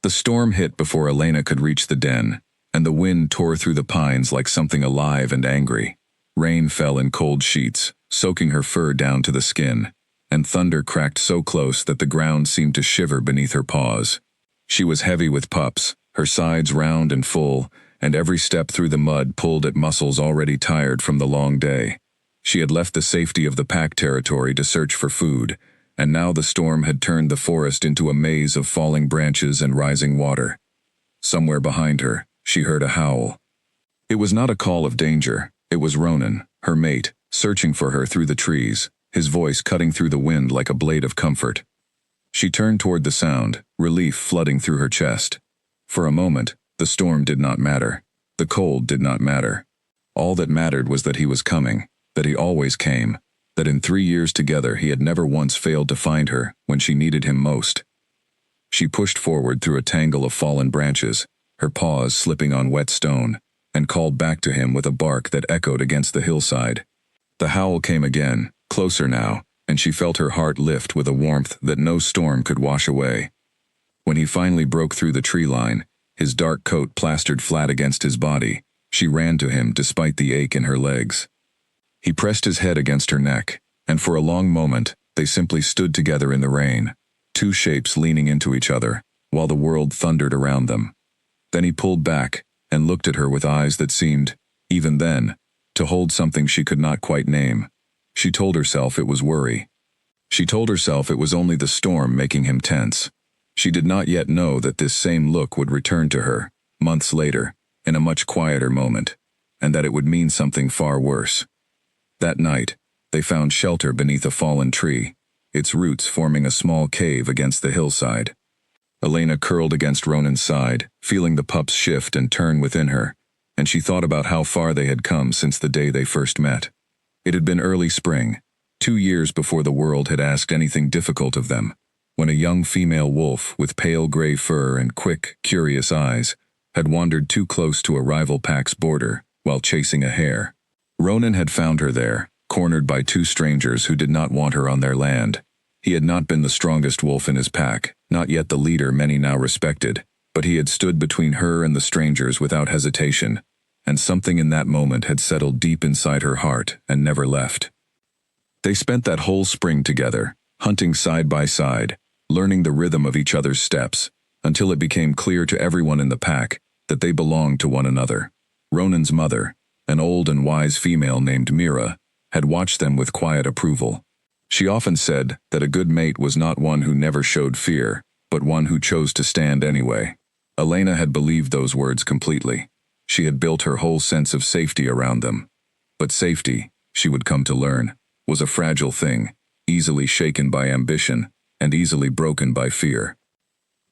The storm hit before Elena could reach the den, and the wind tore through the pines like something alive and angry. Rain fell in cold sheets, soaking her fur down to the skin, and thunder cracked so close that the ground seemed to shiver beneath her paws. She was heavy with pups, her sides round and full, and every step through the mud pulled at muscles already tired from the long day. She had left the safety of the pack territory to search for food, and now the storm had turned the forest into a maze of falling branches and rising water. Somewhere behind her, she heard a howl. It was not a call of danger. It was Ronan, her mate, searching for her through the trees, his voice cutting through the wind like a blade of comfort. She turned toward the sound, relief flooding through her chest. For a moment, the storm did not matter. The cold did not matter. All that mattered was that he was coming, that he always came, that in 3 years together he had never once failed to find her when she needed him most. She pushed forward through a tangle of fallen branches, her paws slipping on wet stone, and called back to him with a bark that echoed against the hillside. The howl came again, closer now, and she felt her heart lift with a warmth that no storm could wash away. When he finally broke through the tree line, his dark coat plastered flat against his body, she ran to him despite the ache in her legs. He pressed his head against her neck, and for a long moment, they simply stood together in the rain, two shapes leaning into each other, while the world thundered around them. Then he pulled back and looked at her with eyes that seemed, even then, to hold something she could not quite name. She told herself it was worry. She told herself it was only the storm making him tense. She did not yet know that this same look would return to her, months later, in a much quieter moment, and that it would mean something far worse. That night, they found shelter beneath a fallen tree, its roots forming a small cave against the hillside. Elena curled against Ronan's side, feeling the pups shift and turn within her, and she thought about how far they had come since the day they first met. It had been early spring, 2 years before the world had asked anything difficult of them, when a young female wolf with pale gray fur and quick, curious eyes had wandered too close to a rival pack's border while chasing a hare. Ronan had found her there, cornered by 2 strangers who did not want her on their land. He had not been the strongest wolf in his pack, not yet the leader many now respected, but he had stood between her and the strangers without hesitation, and something in that moment had settled deep inside her heart and never left. They spent that whole spring together, hunting side by side, learning the rhythm of each other's steps, until it became clear to everyone in the pack that they belonged to one another. Ronan's mother, an old and wise female named Mira, had watched them with quiet approval. She often said that a good mate was not one who never showed fear, but one who chose to stand anyway. Elena had believed those words completely. She had built her whole sense of safety around them. But safety, she would come to learn, was a fragile thing, easily shaken by ambition and easily broken by fear.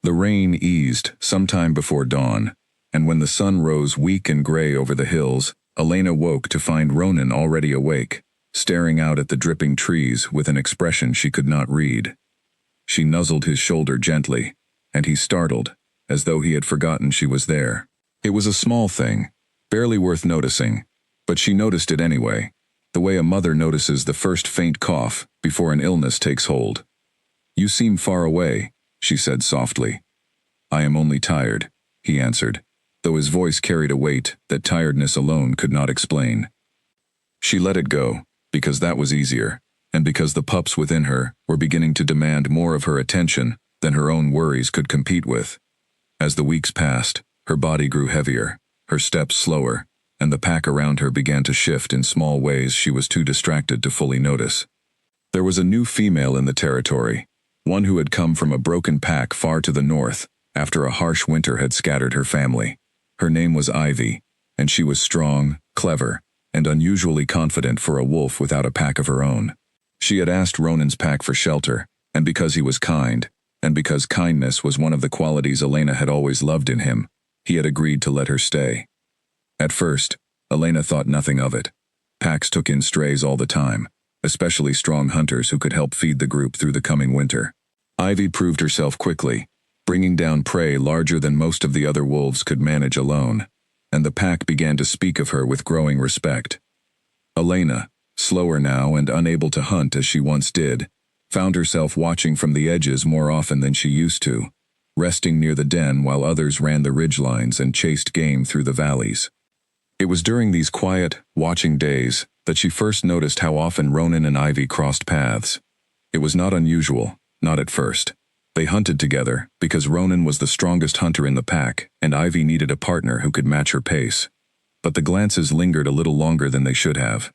The rain eased sometime before dawn, and when the sun rose weak and gray over the hills, Elena woke to find Ronan already awake, staring out at the dripping trees with an expression she could not read. She nuzzled his shoulder gently, and he startled, as though he had forgotten she was there. It was a small thing, barely worth noticing, but she noticed it anyway, the way a mother notices the first faint cough before an illness takes hold. "You seem far away," she said softly. "I am only tired," he answered, though his voice carried a weight that tiredness alone could not explain. She let it go, because that was easier, and because the pups within her were beginning to demand more of her attention than her own worries could compete with. As the weeks passed, her body grew heavier, her steps slower, and the pack around her began to shift in small ways she was too distracted to fully notice. There was a new female in the territory, one who had come from a broken pack far to the north after a harsh winter had scattered her family. Her name was Ivy, and she was strong, clever, and unusually confident for a wolf without a pack of her own. She had asked Ronan's pack for shelter, and because he was kind, and because kindness was one of the qualities Elena had always loved in him, he had agreed to let her stay. At first, Elena thought nothing of it. Packs took in strays all the time, especially strong hunters who could help feed the group through the coming winter. Ivy proved herself quickly, bringing down prey larger than most of the other wolves could manage alone, and the pack began to speak of her with growing respect. Elena, slower now and unable to hunt as she once did, found herself watching from the edges more often than she used to. resting near the den while others ran the ridgelines and chased game through the valleys. It was during these quiet, watching days that she first noticed how often Ronan and Ivy crossed paths. It was not unusual, not at first. They hunted together because Ronan was the strongest hunter in the pack and Ivy needed a partner who could match her pace. But the glances lingered a little longer than they should have.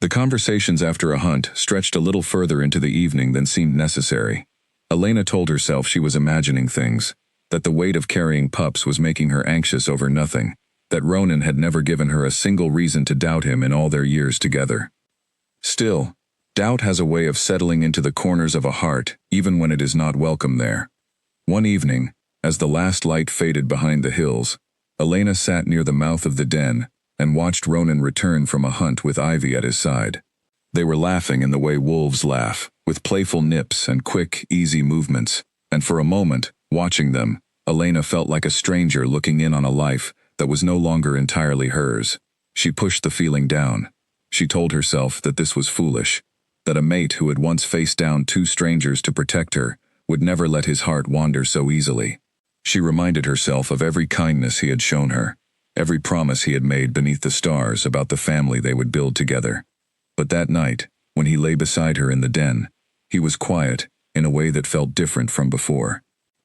The conversations after a hunt stretched a little further into the evening than seemed necessary. Elena told herself she was imagining things, that the weight of carrying Pups was making her anxious over nothing, that Ronan had never given her a single reason to doubt him in all their years together. Still, doubt has a way of settling into the corners of a heart even when it is not welcome there. One evening, as the last light faded behind the hills, Elena sat near the mouth of the den and watched Ronan return from a hunt with Ivy at his side. They were laughing in the way wolves laugh, with playful nips and quick, easy movements, and for a moment, watching them, Elena felt like a stranger looking in on a life that was no longer entirely hers. She pushed the feeling down. She told herself that this was foolish, that a mate who had once faced down two strangers to protect her would never let his heart wander so easily. She reminded herself of every kindness he had shown her, every promise he had made beneath the stars about the family they would build together. But that night, when he lay beside her in the den, he was quiet in a way that felt different from before.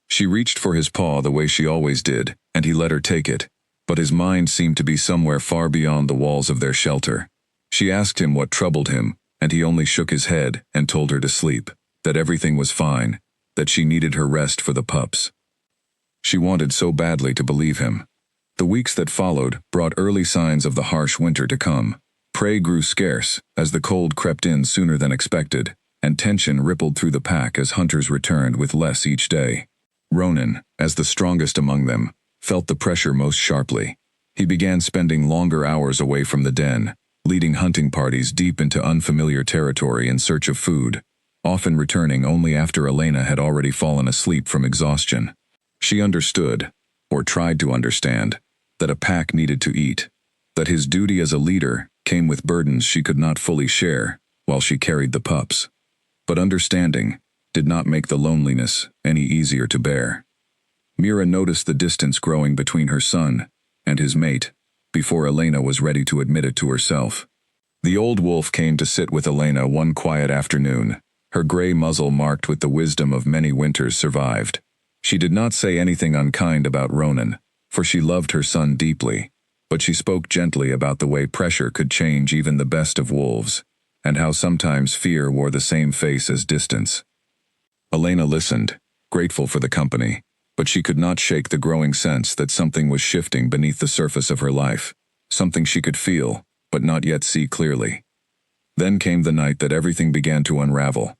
She reached for his paw the way she always did, and he let her take it, but his mind seemed to be somewhere far beyond the walls of their shelter. She asked him what troubled him, and he only shook his head and told her to sleep, that everything was fine, that she needed her rest for the pups. She wanted so badly to believe him. The weeks that followed brought early signs of the harsh winter to come. Prey grew scarce as the cold crept in sooner than expected, and tension rippled through the pack as hunters returned with less each day. Ronan, as the strongest among them, felt the pressure most sharply. He began spending longer hours away from the den, leading hunting parties deep into unfamiliar territory in search of food, often returning only after Elena had already fallen asleep from exhaustion. She understood, or tried to understand, that a pack needed to eat, that his duty as a leader came with burdens she could not fully share while she carried the pups. But understanding did not make the loneliness any easier to bear. Mira noticed the distance growing between her son and his mate before Elena was ready to admit it to herself. The old wolf came to sit with Elena one quiet afternoon, her gray muzzle marked with the wisdom of many winters survived. She did not say anything unkind about Ronan, for she loved her son deeply, but she spoke gently about the way pressure could change even the best of wolves, and how sometimes fear wore the same face as distance. Elena listened, grateful for the company, but she could not shake the growing sense that something was shifting beneath the surface of her life, something she could feel, but not yet see clearly. Then came the night that everything began to unravel.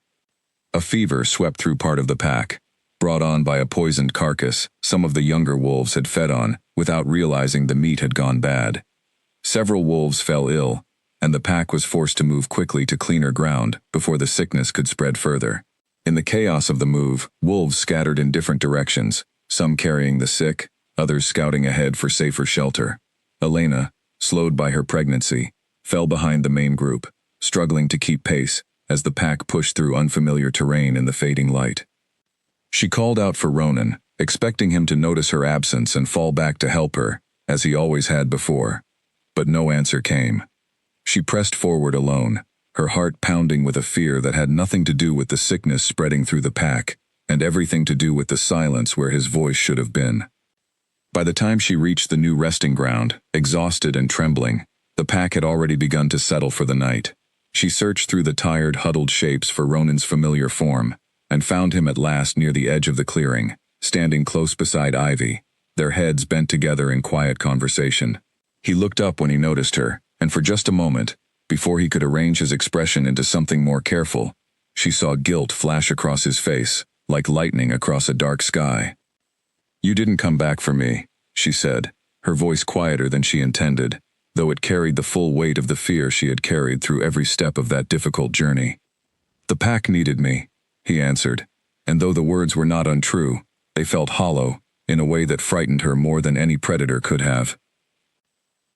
A fever swept through part of the pack, brought on by a poisoned carcass some of the younger wolves had fed on without realizing the meat had gone bad. Several wolves fell ill, and the pack was forced to move quickly to cleaner ground before the sickness could spread further. In the chaos of the move, wolves scattered in different directions, some carrying the sick, others scouting ahead for safer shelter. Elena, slowed by her pregnancy, fell behind the main group, struggling to keep pace as the pack pushed through unfamiliar terrain in the fading light. She called out for Ronan, expecting him to notice her absence and fall back to help her, as he always had before. But no answer came. She pressed forward alone, her heart pounding with a fear that had nothing to do with the sickness spreading through the pack, and everything to do with the silence where his voice should have been. By the time she reached the new resting ground, exhausted and trembling, the pack had already begun to settle for the night. She searched through the tired, huddled shapes for Ronan's familiar form, and found him at last near the edge of the clearing, standing close beside Ivy, their heads bent together in quiet conversation. He looked up when he noticed her, and for just a moment, before he could arrange his expression into something more careful, she saw guilt flash across his face, like lightning across a dark sky. "You didn't come back for me," she said, her voice quieter than she intended, though it carried the full weight of the fear she had carried through every step of that difficult journey. "The pack needed me," he answered, and though the words were not untrue, they felt hollow, in a way that frightened her more than any predator could have.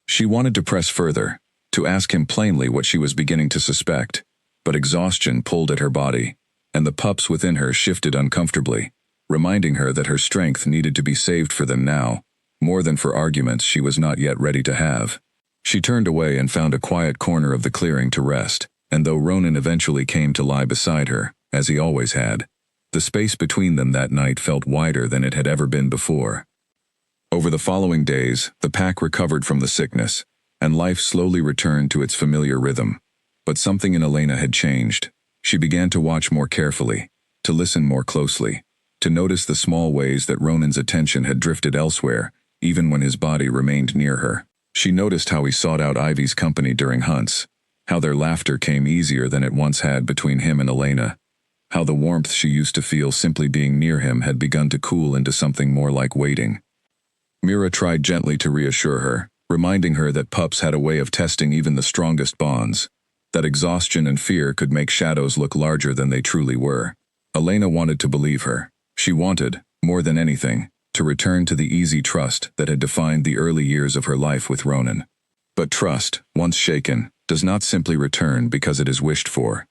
She wanted to press further, to ask him plainly what she was beginning to suspect, but exhaustion pulled at her body, and the pups within her shifted uncomfortably, reminding her that her strength needed to be saved for them now, more than for arguments she was not yet ready to have. She turned away and found a quiet corner of the clearing to rest, and though Ronan eventually came to lie beside her, as he always had, the space between them that night felt wider than it had ever been before. Over the following days, the pack recovered from the sickness, and life slowly returned to its familiar rhythm. But something in Elena had changed. She began to watch more carefully, to listen more closely, to notice the small ways that Ronan's attention had drifted elsewhere, even when his body remained near her. She noticed how he sought out Ivy's company during hunts, how their laughter came easier than it once had between him and Elena, how the warmth she used to feel simply being near him had begun to cool into something more like waiting. Mira tried gently to reassure her, reminding her that Pups had a way of testing even the strongest bonds, that exhaustion and fear could make shadows look larger than they truly were. Elena wanted to believe her. She wanted, more than anything, to return to the easy trust that had defined the early years of her life with Ronan. But trust, once shaken, does not simply return because it is wished for.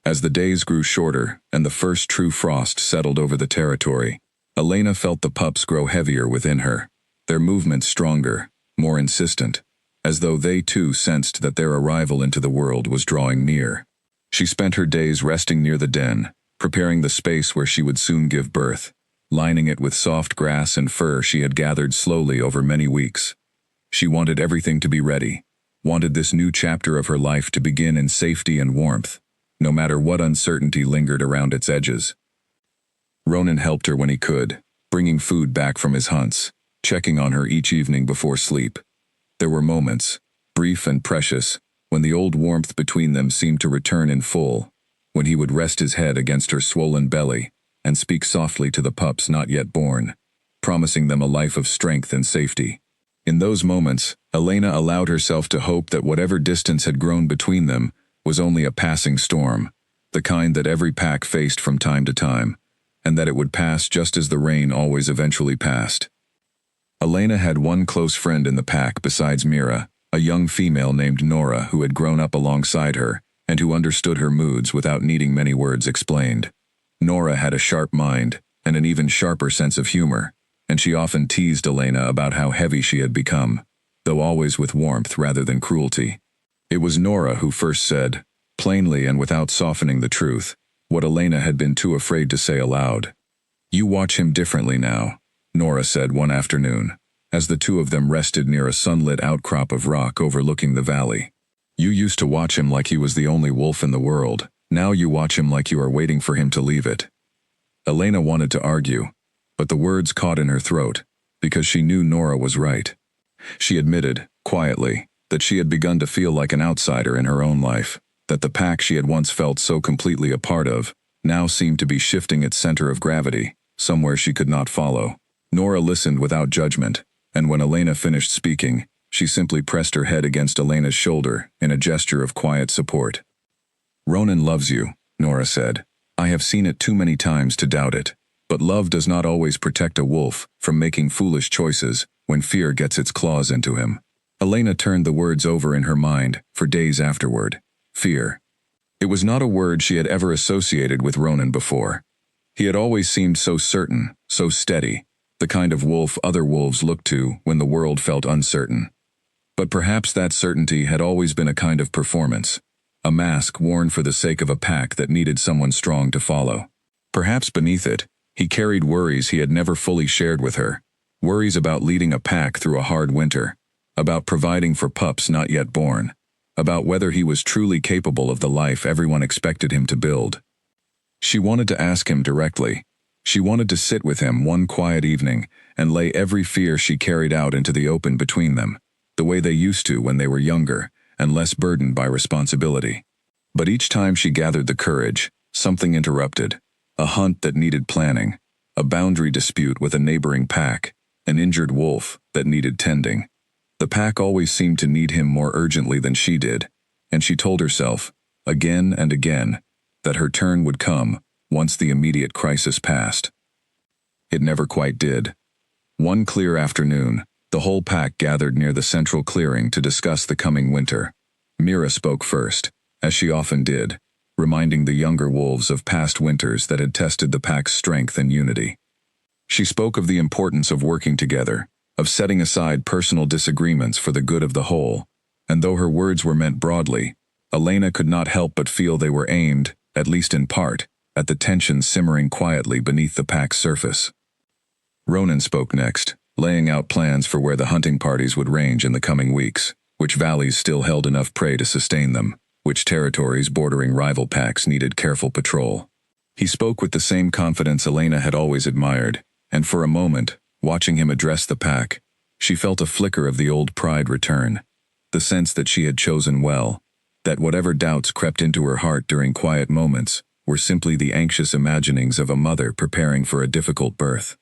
As the days grew shorter and the first true frost settled over the territory, Elena felt the pups grow heavier within her, their movements stronger, more insistent, as though they too sensed that their arrival into the world was drawing near. She spent her days resting near the den, preparing the space where she would soon give birth, lining it with soft grass and fur she had gathered slowly over many weeks. She wanted everything to be ready, wanted this new chapter of her life to begin in safety and warmth, no matter what uncertainty lingered around its edges. Ronan helped her when he could, bringing food back from his hunts, checking on her each evening before sleep. There were moments, brief and precious, when the old warmth between them seemed to return in full, when he would rest his head against her swollen belly and speak softly to the pups not yet born, promising them a life of strength and safety. In those moments, Elena allowed herself to hope that whatever distance had grown between them was only a passing storm, the kind that every pack faced from time to time, and that it would pass just as the rain always eventually passed. Elena had one close friend in the pack besides Mira, a young female named Nora who had grown up alongside her and who understood her moods without needing many words explained. Nora had a sharp mind and an even sharper sense of humor, and she often teased Elena about how heavy she had become, though always with warmth rather than cruelty. It was Nora who first said, plainly and without softening the truth, what Elena had been too afraid to say aloud. "You watch him differently now," Nora said one afternoon, as the two of them rested near a sunlit outcrop of rock overlooking the valley. "You used to watch him like he was the only wolf in the world. Now you watch him like you are waiting for him to leave it." Elena wanted to argue, but the words caught in her throat, because she knew Nora was right. She admitted, quietly, that she had begun to feel like an outsider in her own life, that the pack she had once felt so completely a part of now seemed to be shifting its center of gravity, somewhere she could not follow. Nora listened without judgment, and when Elena finished speaking, she simply pressed her head against Elena's shoulder in a gesture of quiet support. "Ronan loves you," Nora said. "I have seen it too many times to doubt it. But love does not always protect a wolf from making foolish choices when fear gets its claws into him." Elena turned the words over in her mind for days afterward. Fear. It was not a word she had ever associated with Ronan before. He had always seemed so certain, so steady, the kind of wolf other wolves looked to when the world felt uncertain. But perhaps that certainty had always been a kind of performance, a mask worn for the sake of a pack that needed someone strong to follow. Perhaps beneath it, he carried worries he had never fully shared with her, worries about leading a pack through a hard winter, about providing for pups not yet born, about whether he was truly capable of the life everyone expected him to build. She wanted to ask him directly. She wanted to sit with him one quiet evening and lay every fear she carried out into the open between them, the way they used to when they were younger and less burdened by responsibility. But each time she gathered the courage, something interrupted. A hunt that needed planning, a boundary dispute with a neighboring pack, an injured wolf that needed tending. The pack always seemed to need him more urgently than she did, and she told herself, again and again, that her turn would come once the immediate crisis passed. It never quite did. One clear afternoon, the whole pack gathered near the central clearing to discuss the coming winter. Mira spoke first, as she often did, reminding the younger wolves of past winters that had tested the pack's strength and unity. She spoke of the importance of working together, of setting aside personal disagreements for the good of the whole, and though her words were meant broadly, Elena could not help but feel they were aimed, at least in part, at the tension simmering quietly beneath the pack's surface. Ronan spoke next, laying out plans for where the hunting parties would range in the coming weeks, which valleys still held enough prey to sustain them, which territories bordering rival packs needed careful patrol. He spoke with the same confidence Elena had always admired, and for a moment, watching him address the pack, she felt a flicker of the old pride return, the sense that she had chosen well, that whatever doubts crept into her heart during quiet moments were simply the anxious imaginings of a mother preparing for a difficult birth.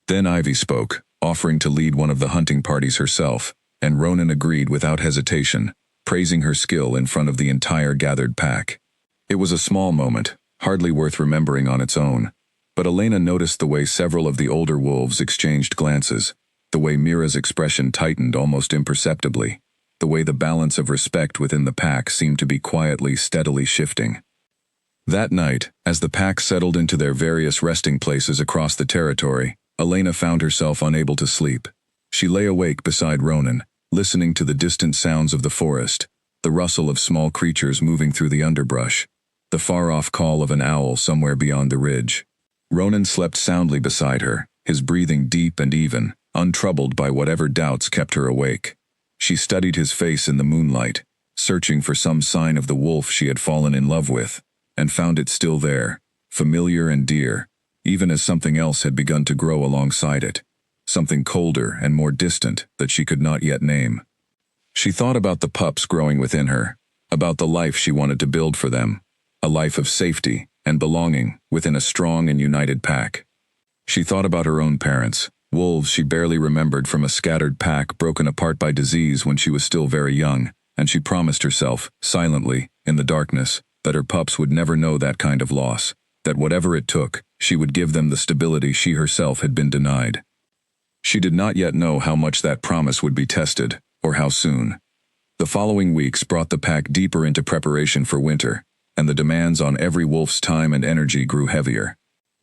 Then Ivy spoke, offering to lead one of the hunting parties herself, and Ronan agreed without hesitation, praising her skill in front of the entire gathered pack. It was a small moment, hardly worth remembering on its own, but Elena noticed the way several of the older wolves exchanged glances, the way Mira's expression tightened almost imperceptibly, the way the balance of respect within the pack seemed to be quietly, steadily shifting. That night, as the pack settled into their various resting places across the territory, Elena found herself unable to sleep. She lay awake beside Ronan, listening to the distant sounds of the forest, the rustle of small creatures moving through the underbrush, the far-off call of an owl somewhere beyond the ridge. Ronan slept soundly beside her, his breathing deep and even, untroubled by whatever doubts kept her awake. She studied his face in the moonlight, searching for some sign of the wolf she had fallen in love with, and found it still there, familiar and dear, even as something else had begun to grow alongside it, something colder and more distant that she could not yet name. She thought about the pups growing within her, about the life she wanted to build for them, a life of safety and belonging within a strong and united pack. She thought about her own parents, wolves she barely remembered from a scattered pack broken apart by disease when she was still very young, and she promised herself, silently, in the darkness, that her pups would never know that kind of loss, that whatever it took, she would give them the stability she herself had been denied. She did not yet know how much that promise would be tested, or how soon. The following weeks brought the pack deeper into preparation for winter, and the demands on every wolf's time and energy grew heavier.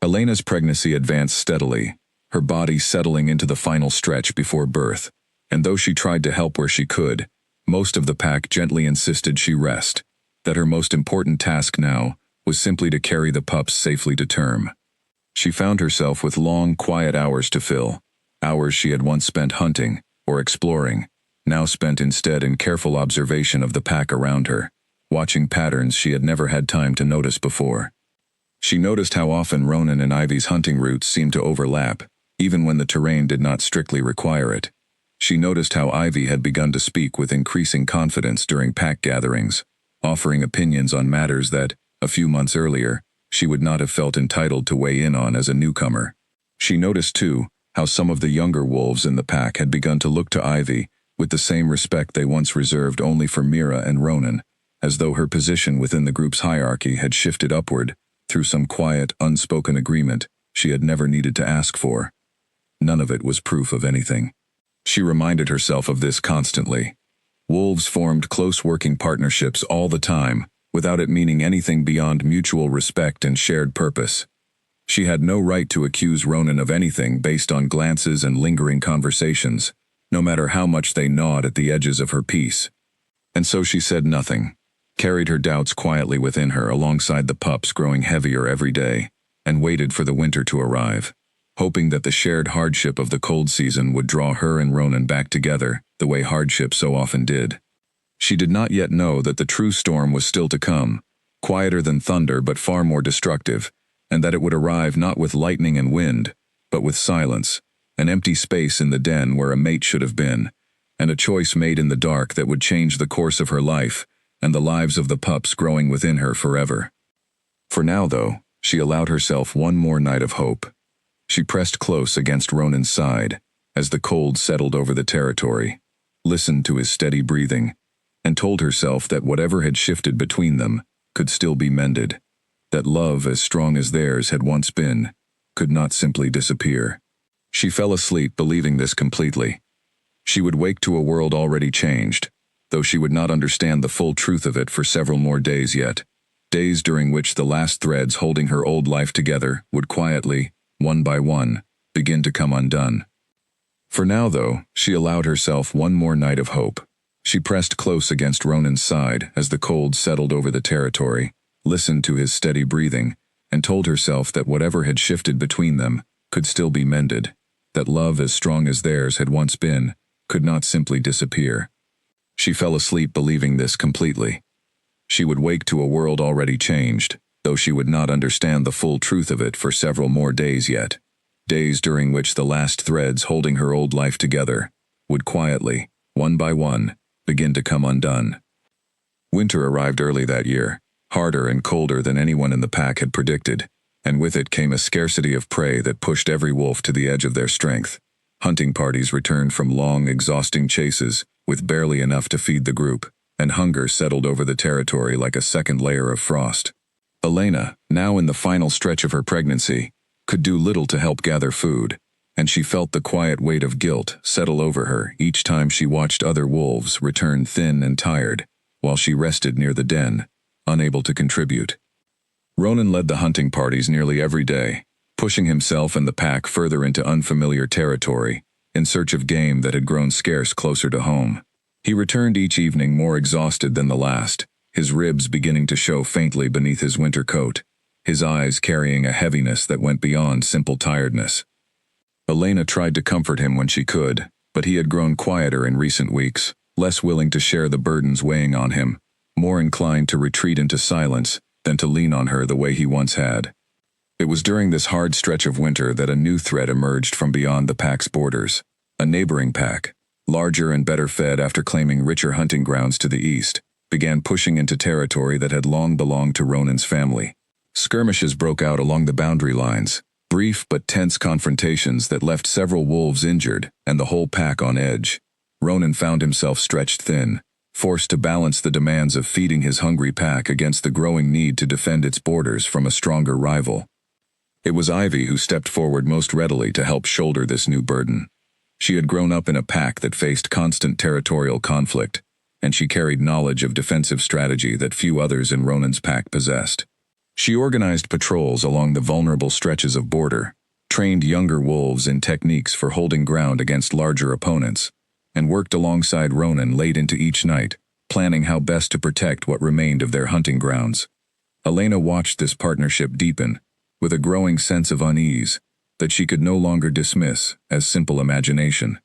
Elena's pregnancy advanced steadily, her body settling into the final stretch before birth, and though she tried to help where she could, most of the pack gently insisted she rest, that her most important task now was simply to carry the pups safely to term. She found herself with long, quiet hours to fill, hours she had once spent hunting or exploring, now spent instead in careful observation of the pack around her, watching patterns she had never had time to notice before. She noticed how often Ronan and Ivy's hunting routes seemed to overlap, even when the terrain did not strictly require it. She noticed how Ivy had begun to speak with increasing confidence during pack gatherings, offering opinions on matters that, a few months earlier, she would not have felt entitled to weigh in on as a newcomer. She noticed, too, how some of the younger wolves in the pack had begun to look to Ivy with the same respect they once reserved only for Mira and Ronan, as though her position within the group's hierarchy had shifted upward through some quiet, unspoken agreement she had never needed to ask for. None of it was proof of anything. She reminded herself of this constantly. Wolves formed close working partnerships all the time, without it meaning anything beyond mutual respect and shared purpose. She had no right to accuse Ronan of anything based on glances and lingering conversations, no matter how much they gnawed at the edges of her peace. And so she said nothing, carried her doubts quietly within her alongside the pups growing heavier every day, and waited for the winter to arrive, hoping that the shared hardship of the cold season would draw her and Ronan back together the way hardship so often did. She did not yet know that the true storm was still to come, quieter than thunder but far more destructive, and that it would arrive not with lightning and wind, but with silence, an empty space in the den where a mate should have been, and a choice made in the dark that would change the course of her life and the lives of the pups growing within her forever. For now, though, she allowed herself one more night of hope. She pressed close against Ronan's side as the cold settled over the territory, listened to his steady breathing, and told herself that whatever had shifted between them could still be mended, that love as strong as theirs had once been could not simply disappear. She fell asleep believing this completely. She would wake to a world already changed, though she would not understand the full truth of it for several more days yet, days during which the last threads holding her old life together would quietly, one by one, begin to come undone. For now, though, she allowed herself one more night of hope. She pressed close against Ronan's side as the cold settled over the territory, listened to his steady breathing, and told herself that whatever had shifted between them could still be mended, that love as strong as theirs had once been could not simply disappear. She fell asleep believing this completely. She would wake to a world already changed, though she would not understand the full truth of it for several more days yet. Days during which the last threads holding her old life together would quietly, one by one, begin to come undone. Winter arrived early that year, harder and colder than anyone in the pack had predicted, and with it came a scarcity of prey that pushed every wolf to the edge of their strength. Hunting parties returned from long, exhausting chases, with barely enough to feed the group, and hunger settled over the territory like a second layer of frost. Elena, now in the final stretch of her pregnancy, could do little to help gather food, and she felt the quiet weight of guilt settle over her each time she watched other wolves return thin and tired, while she rested near the den, unable to contribute. Ronan led the hunting parties nearly every day, pushing himself and the pack further into unfamiliar territory, in search of game that had grown scarce closer to home. He returned each evening more exhausted than the last, his ribs beginning to show faintly beneath his winter coat, his eyes carrying a heaviness that went beyond simple tiredness. Elena tried to comfort him when she could, but he had grown quieter in recent weeks, less willing to share the burdens weighing on him, more inclined to retreat into silence than to lean on her the way he once had. It was during this hard stretch of winter that a new threat emerged from beyond the pack's borders. A neighboring pack, larger and better fed after claiming richer hunting grounds to the east, began pushing into territory that had long belonged to Ronan's family. Skirmishes broke out along the boundary lines, brief but tense confrontations that left several wolves injured and the whole pack on edge. Ronan found himself stretched thin, forced to balance the demands of feeding his hungry pack against the growing need to defend its borders from a stronger rival. It was Ivy who stepped forward most readily to help shoulder this new burden. She had grown up in a pack that faced constant territorial conflict, and she carried knowledge of defensive strategy that few others in Ronan's pack possessed. She organized patrols along the vulnerable stretches of border, trained younger wolves in techniques for holding ground against larger opponents, and worked alongside Ronan late into each night, planning how best to protect what remained of their hunting grounds. Elena watched this partnership deepen, with a growing sense of unease that she could no longer dismiss as simple imagination.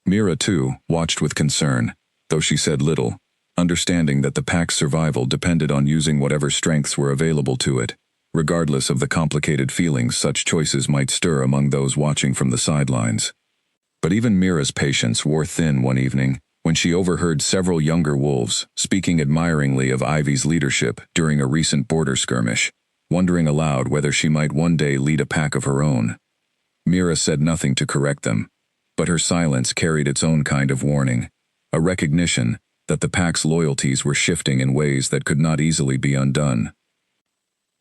Mira, too, watched with concern, though she said little, understanding that the pack's survival depended on using whatever strengths were available to it, regardless of the complicated feelings such choices might stir among those watching from the sidelines. But even Mira's patience wore thin one evening when she overheard several younger wolves speaking admiringly of Ivy's leadership during a recent border skirmish, wondering aloud whether she might one day lead a pack of her own. Mira said nothing to correct them, but her silence carried its own kind of warning, a recognition that the pack's loyalties were shifting in ways that could not easily be undone.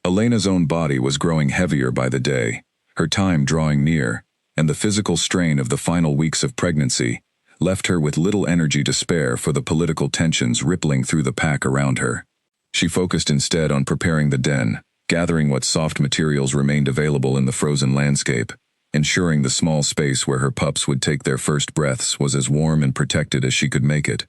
Elena's own body was growing heavier by the day, her time drawing near, and the physical strain of the final weeks of pregnancy left her with little energy to spare for the political tensions rippling through the pack around her. She focused instead on preparing the den, gathering what soft materials remained available in the frozen landscape, ensuring the small space where her pups would take their first breaths was as warm and protected as she could make it.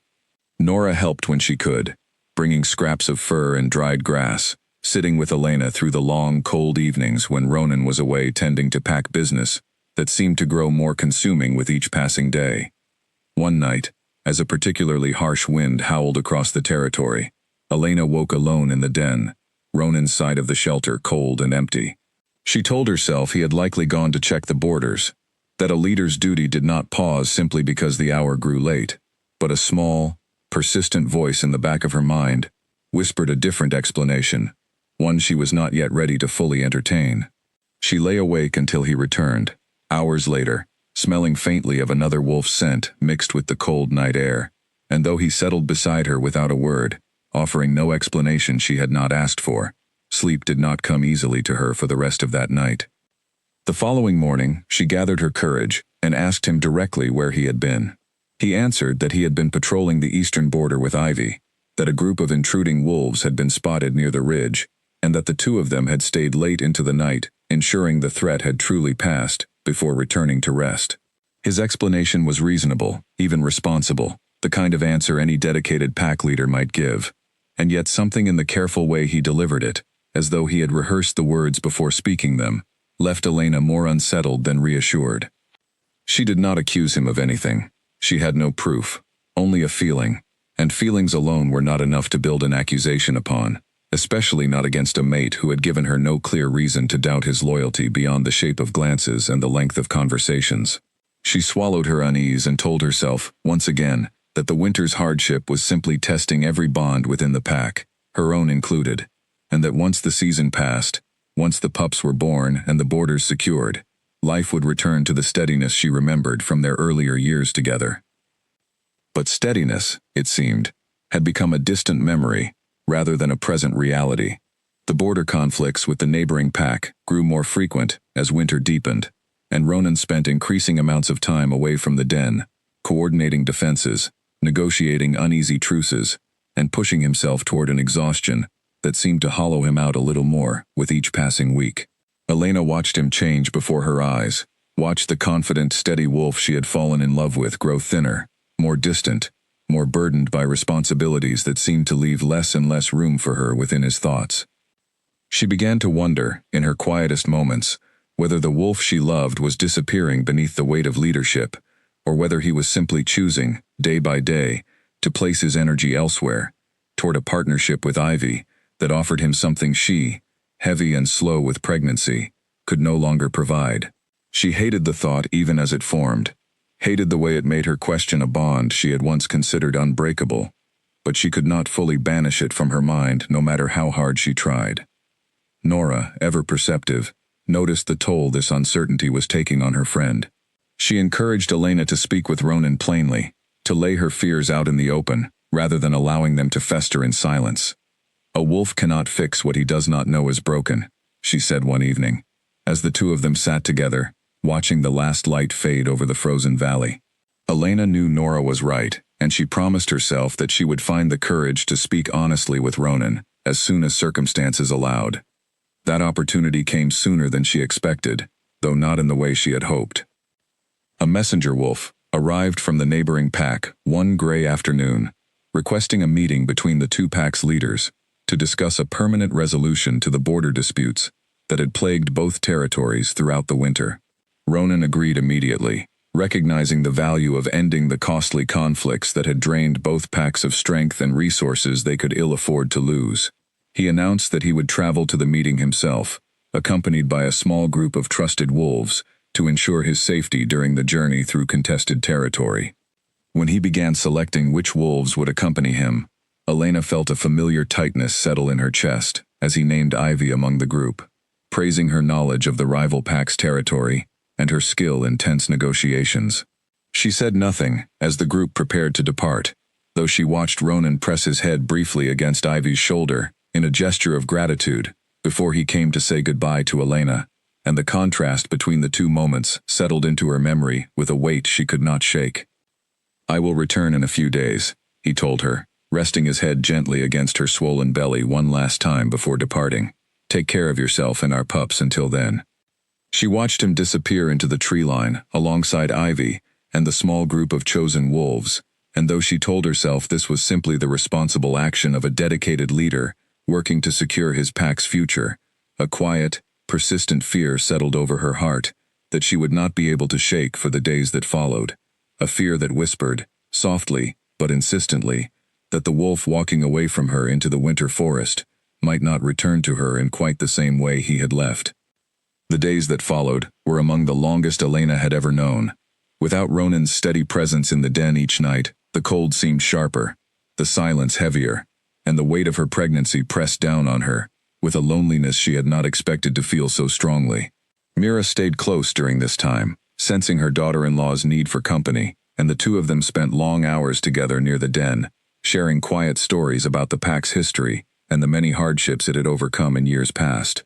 Nora helped when she could, bringing scraps of fur and dried grass, sitting with Elena through the long, cold evenings when Ronan was away tending to pack business that seemed to grow more consuming with each passing day. One night, as a particularly harsh wind howled across the territory, Elena woke alone in the den, Ronan's side of the shelter cold and empty. She told herself he had likely gone to check the borders, that a leader's duty did not pause simply because the hour grew late, but a small, persistent voice in the back of her mind whispered a different explanation, one she was not yet ready to fully entertain. She lay awake until he returned, hours later, smelling faintly of another wolf's scent mixed with the cold night air, and though he settled beside her without a word, offering no explanation she had not asked for, sleep did not come easily to her for the rest of that night. The following morning, she gathered her courage and asked him directly where he had been. He answered that he had been patrolling the eastern border with Ivy, that a group of intruding wolves had been spotted near the ridge, and that the two of them had stayed late into the night, ensuring the threat had truly passed, before returning to rest. His explanation was reasonable, even responsible, the kind of answer any dedicated pack leader might give. And yet something in the careful way he delivered it, as though he had rehearsed the words before speaking them, left Elena more unsettled than reassured. She did not accuse him of anything. She had no proof, only a feeling, and feelings alone were not enough to build an accusation upon, especially not against a mate who had given her no clear reason to doubt his loyalty beyond the shape of glances and the length of conversations. She swallowed her unease and told herself, once again, that the winter's hardship was simply testing every bond within the pack, her own included, and that once the season passed, once the pups were born and the borders secured, life would return to the steadiness she remembered from their earlier years together. But steadiness, it seemed, had become a distant memory, rather than a present reality. The border conflicts with the neighboring pack grew more frequent as winter deepened, and Ronan spent increasing amounts of time away from the den, coordinating defenses, negotiating uneasy truces, and pushing himself toward an exhaustion that seemed to hollow him out a little more with each passing week. Elena watched him change before her eyes, watched the confident, steady wolf she had fallen in love with grow thinner, more distant, more burdened by responsibilities that seemed to leave less and less room for her within his thoughts. She began to wonder, in her quietest moments, whether the wolf she loved was disappearing beneath the weight of leadership, or whether he was simply choosing, day by day, to place his energy elsewhere, toward a partnership with Ivy that offered him something she, heavy and slow with pregnancy, could no longer provide. She hated the thought even as it formed, hated the way it made her question a bond she had once considered unbreakable, but she could not fully banish it from her mind no matter how hard she tried. Nora, ever perceptive, noticed the toll this uncertainty was taking on her friend. She encouraged Elena to speak with Ronan plainly, to lay her fears out in the open, rather than allowing them to fester in silence. "A wolf cannot fix what he does not know is broken," she said one evening, as the two of them sat together, watching the last light fade over the frozen valley. Elena knew Nora was right, and she promised herself that she would find the courage to speak honestly with Ronan as soon as circumstances allowed. That opportunity came sooner than she expected, though not in the way she had hoped. A messenger wolf arrived from the neighboring pack one gray afternoon, requesting a meeting between the two packs' leaders to discuss a permanent resolution to the border disputes that had plagued both territories throughout the winter. Ronan agreed immediately, recognizing the value of ending the costly conflicts that had drained both packs of strength and resources they could ill afford to lose. He announced that he would travel to the meeting himself, accompanied by a small group of trusted wolves, to ensure his safety during the journey through contested territory. When he began selecting which wolves would accompany him, Elena felt a familiar tightness settle in her chest as he named Ivy among the group, praising her knowledge of the rival pack's territory and her skill in tense negotiations. She said nothing as the group prepared to depart, though she watched Ronan press his head briefly against Ivy's shoulder in a gesture of gratitude before he came to say goodbye to Elena, and the contrast between the two moments settled into her memory with a weight she could not shake. "I will return in a few days," he told her, resting his head gently against her swollen belly one last time before departing. "Take care of yourself and our pups until then." She watched him disappear into the tree line alongside Ivy and the small group of chosen wolves, and though she told herself this was simply the responsible action of a dedicated leader working to secure his pack's future, a quiet, persistent fear settled over her heart that she would not be able to shake for the days that followed, a fear that whispered, softly but insistently, that the wolf walking away from her into the winter forest might not return to her in quite the same way he had left. The days that followed were among the longest Elena had ever known. Without Ronan's steady presence in the den each night, the cold seemed sharper, the silence heavier, and the weight of her pregnancy pressed down on her, with a loneliness she had not expected to feel so strongly. Mira stayed close during this time, sensing her daughter-in-law's need for company, and the two of them spent long hours together near the den, sharing quiet stories about the pack's history and the many hardships it had overcome in years past.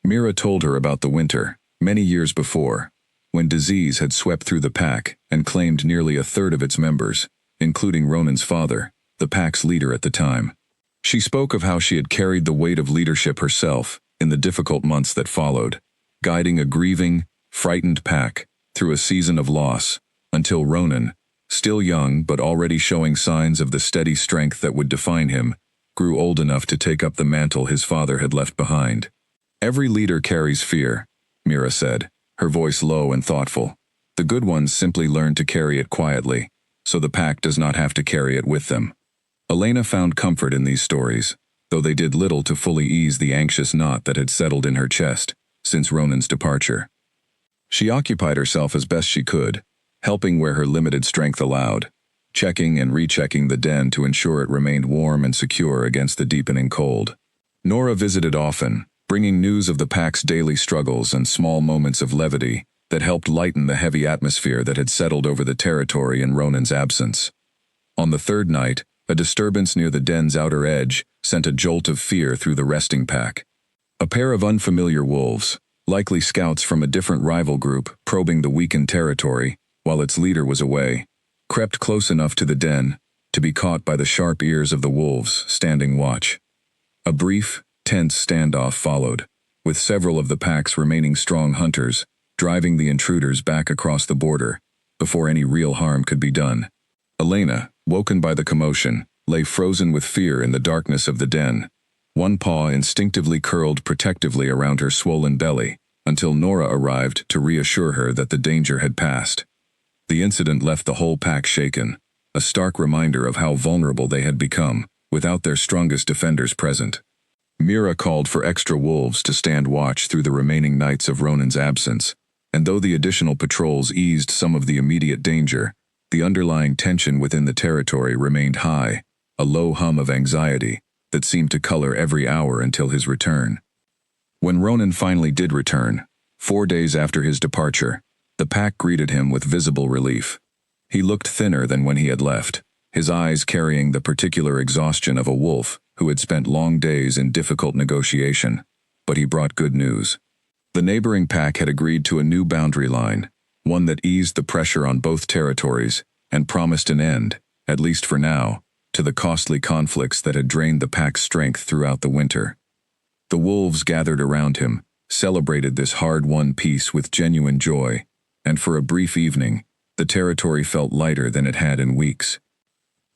Mira told her about the winter, many years before, when disease had swept through the pack and claimed nearly a third of its members, including Ronan's father, the pack's leader at the time. She spoke of how she had carried the weight of leadership herself in the difficult months that followed, guiding a grieving, frightened pack, through a season of loss, until Ronan, still young but already showing signs of the steady strength that would define him, grew old enough to take up the mantle his father had left behind. "Every leader carries fear," Mira said, her voice low and thoughtful. "The good ones simply learn to carry it quietly, so the pack does not have to carry it with them." Elena found comfort in these stories, though they did little to fully ease the anxious knot that had settled in her chest since Ronan's departure. She occupied herself as best she could, helping where her limited strength allowed, checking and rechecking the den to ensure it remained warm and secure against the deepening cold. Nora visited often, bringing news of the pack's daily struggles and small moments of levity that helped lighten the heavy atmosphere that had settled over the territory in Ronan's absence. On the third night, a disturbance near the den's outer edge sent a jolt of fear through the resting pack. A pair of unfamiliar wolves, likely scouts from a different rival group probing the weakened territory while its leader was away, crept close enough to the den to be caught by the sharp ears of the wolves standing watch. A brief, tense standoff followed, with several of the pack's remaining strong hunters driving the intruders back across the border before any real harm could be done. Elena, woken by the commotion, lay frozen with fear in the darkness of the den, one paw instinctively curled protectively around her swollen belly, until Nora arrived to reassure her that the danger had passed. The incident left the whole pack shaken, a stark reminder of how vulnerable they had become without their strongest defenders present. Mira called for extra wolves to stand watch through the remaining nights of Ronan's absence, and though the additional patrols eased some of the immediate danger, the underlying tension within the territory remained high, a low hum of anxiety that seemed to color every hour until his return. When Ronan finally did return, 4 days after his departure, the pack greeted him with visible relief. He looked thinner than when he had left, his eyes carrying the particular exhaustion of a wolf who had spent long days in difficult negotiation, but he brought good news. The neighboring pack had agreed to a new boundary line, one that eased the pressure on both territories and promised an end, at least for now, to the costly conflicts that had drained the pack's strength throughout the winter. The wolves gathered around him, celebrated this hard-won peace with genuine joy, and for a brief evening, the territory felt lighter than it had in weeks.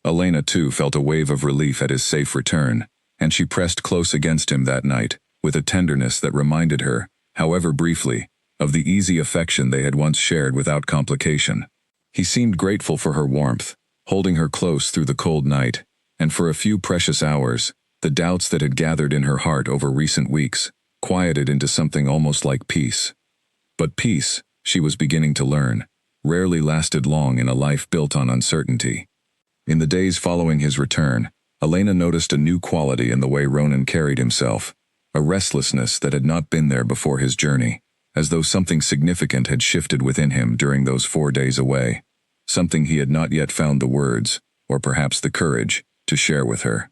Elena, too, felt a wave of relief at his safe return, and she pressed close against him that night, with a tenderness that reminded her, however briefly, of the easy affection they had once shared without complication. He seemed grateful for her warmth, holding her close through the cold night, and for a few precious hours, the doubts that had gathered in her heart over recent weeks quieted into something almost like peace. But peace, she was beginning to learn, rarely lasted long in a life built on uncertainty. In the days following his return, Elena noticed a new quality in the way Ronan carried himself, a restlessness that had not been there before his journey, as though something significant had shifted within him during those 4 days away, something he had not yet found the words, or perhaps the courage, to share with her.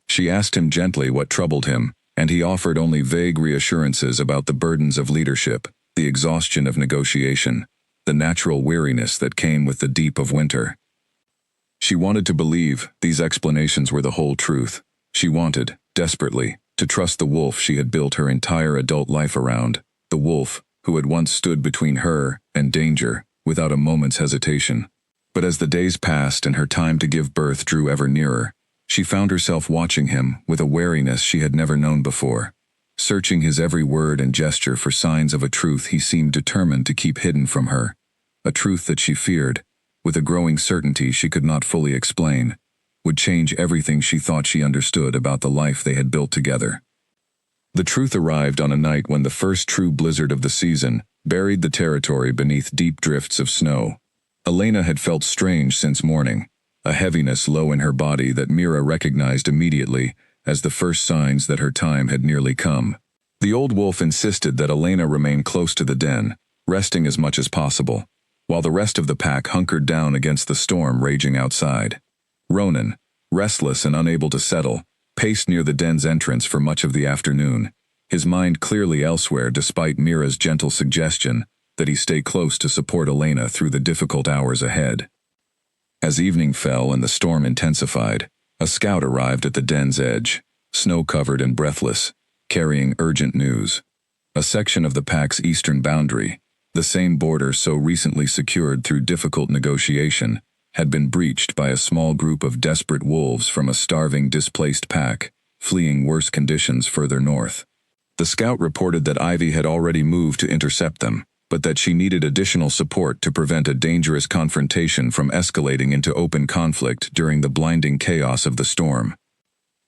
She asked him gently what troubled him, and he offered only vague reassurances about the burdens of leadership, the exhaustion of negotiation, the natural weariness that came with the deep of winter. She wanted to believe these explanations were the whole truth. She wanted, desperately, to trust the wolf she had built her entire adult life around, the wolf who had once stood between her and danger without a moment's hesitation. But as the days passed and her time to give birth drew ever nearer, she found herself watching him with a wariness she had never known before, searching his every word and gesture for signs of a truth he seemed determined to keep hidden from her, a truth that she feared, with a growing certainty she could not fully explain, would change everything she thought she understood about the life they had built together. The truth arrived on a night when the first true blizzard of the season buried the territory beneath deep drifts of snow. Elena had felt strange since morning, a heaviness low in her body that Mira recognized immediately as the first signs that her time had nearly come. The old wolf insisted that Elena remain close to the den, resting as much as possible, while the rest of the pack hunkered down against the storm raging outside. Ronan, restless and unable to settle, paced near the den's entrance for much of the afternoon, his mind clearly elsewhere despite Mira's gentle suggestion that he stay close to support Elena through the difficult hours ahead. As evening fell and the storm intensified, a scout arrived at the den's edge, snow-covered and breathless, carrying urgent news. A section of the pack's eastern boundary, The same border so recently secured through difficult negotiation had been breached by a small group of desperate wolves from a starving, displaced pack, fleeing worse conditions further north. The scout reported that Ivy had already moved to intercept them, but that she needed additional support to prevent a dangerous confrontation from escalating into open conflict during the blinding chaos of the storm.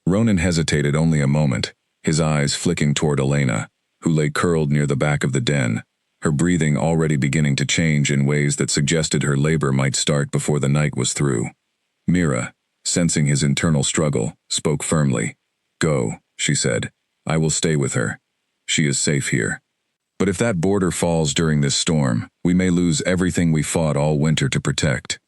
Ronan hesitated only a moment, his eyes flicking toward Elena, who lay curled near the back of the den, her breathing already beginning to change in ways that suggested her labor might start before the night was through. Mira, sensing his internal struggle, spoke firmly. "Go," she said. "I will stay with her. She is safe here. But if that border falls during this storm, we may lose everything we fought all winter to protect."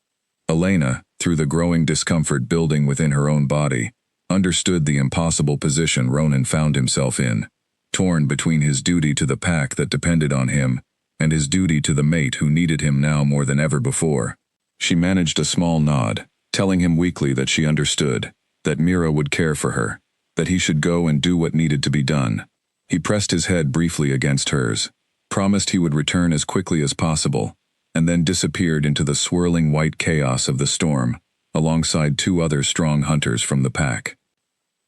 Elena, through the growing discomfort building within her own body, understood the impossible position Ronan found himself in, torn between his duty to the pack that depended on him and his duty to the mate who needed him now more than ever before. She managed a small nod, telling him weakly that she understood, that Mira would care for her, that he should go and do what needed to be done. He pressed his head briefly against hers, promised he would return as quickly as possible, and then disappeared into the swirling white chaos of the storm, alongside two other strong hunters from the pack.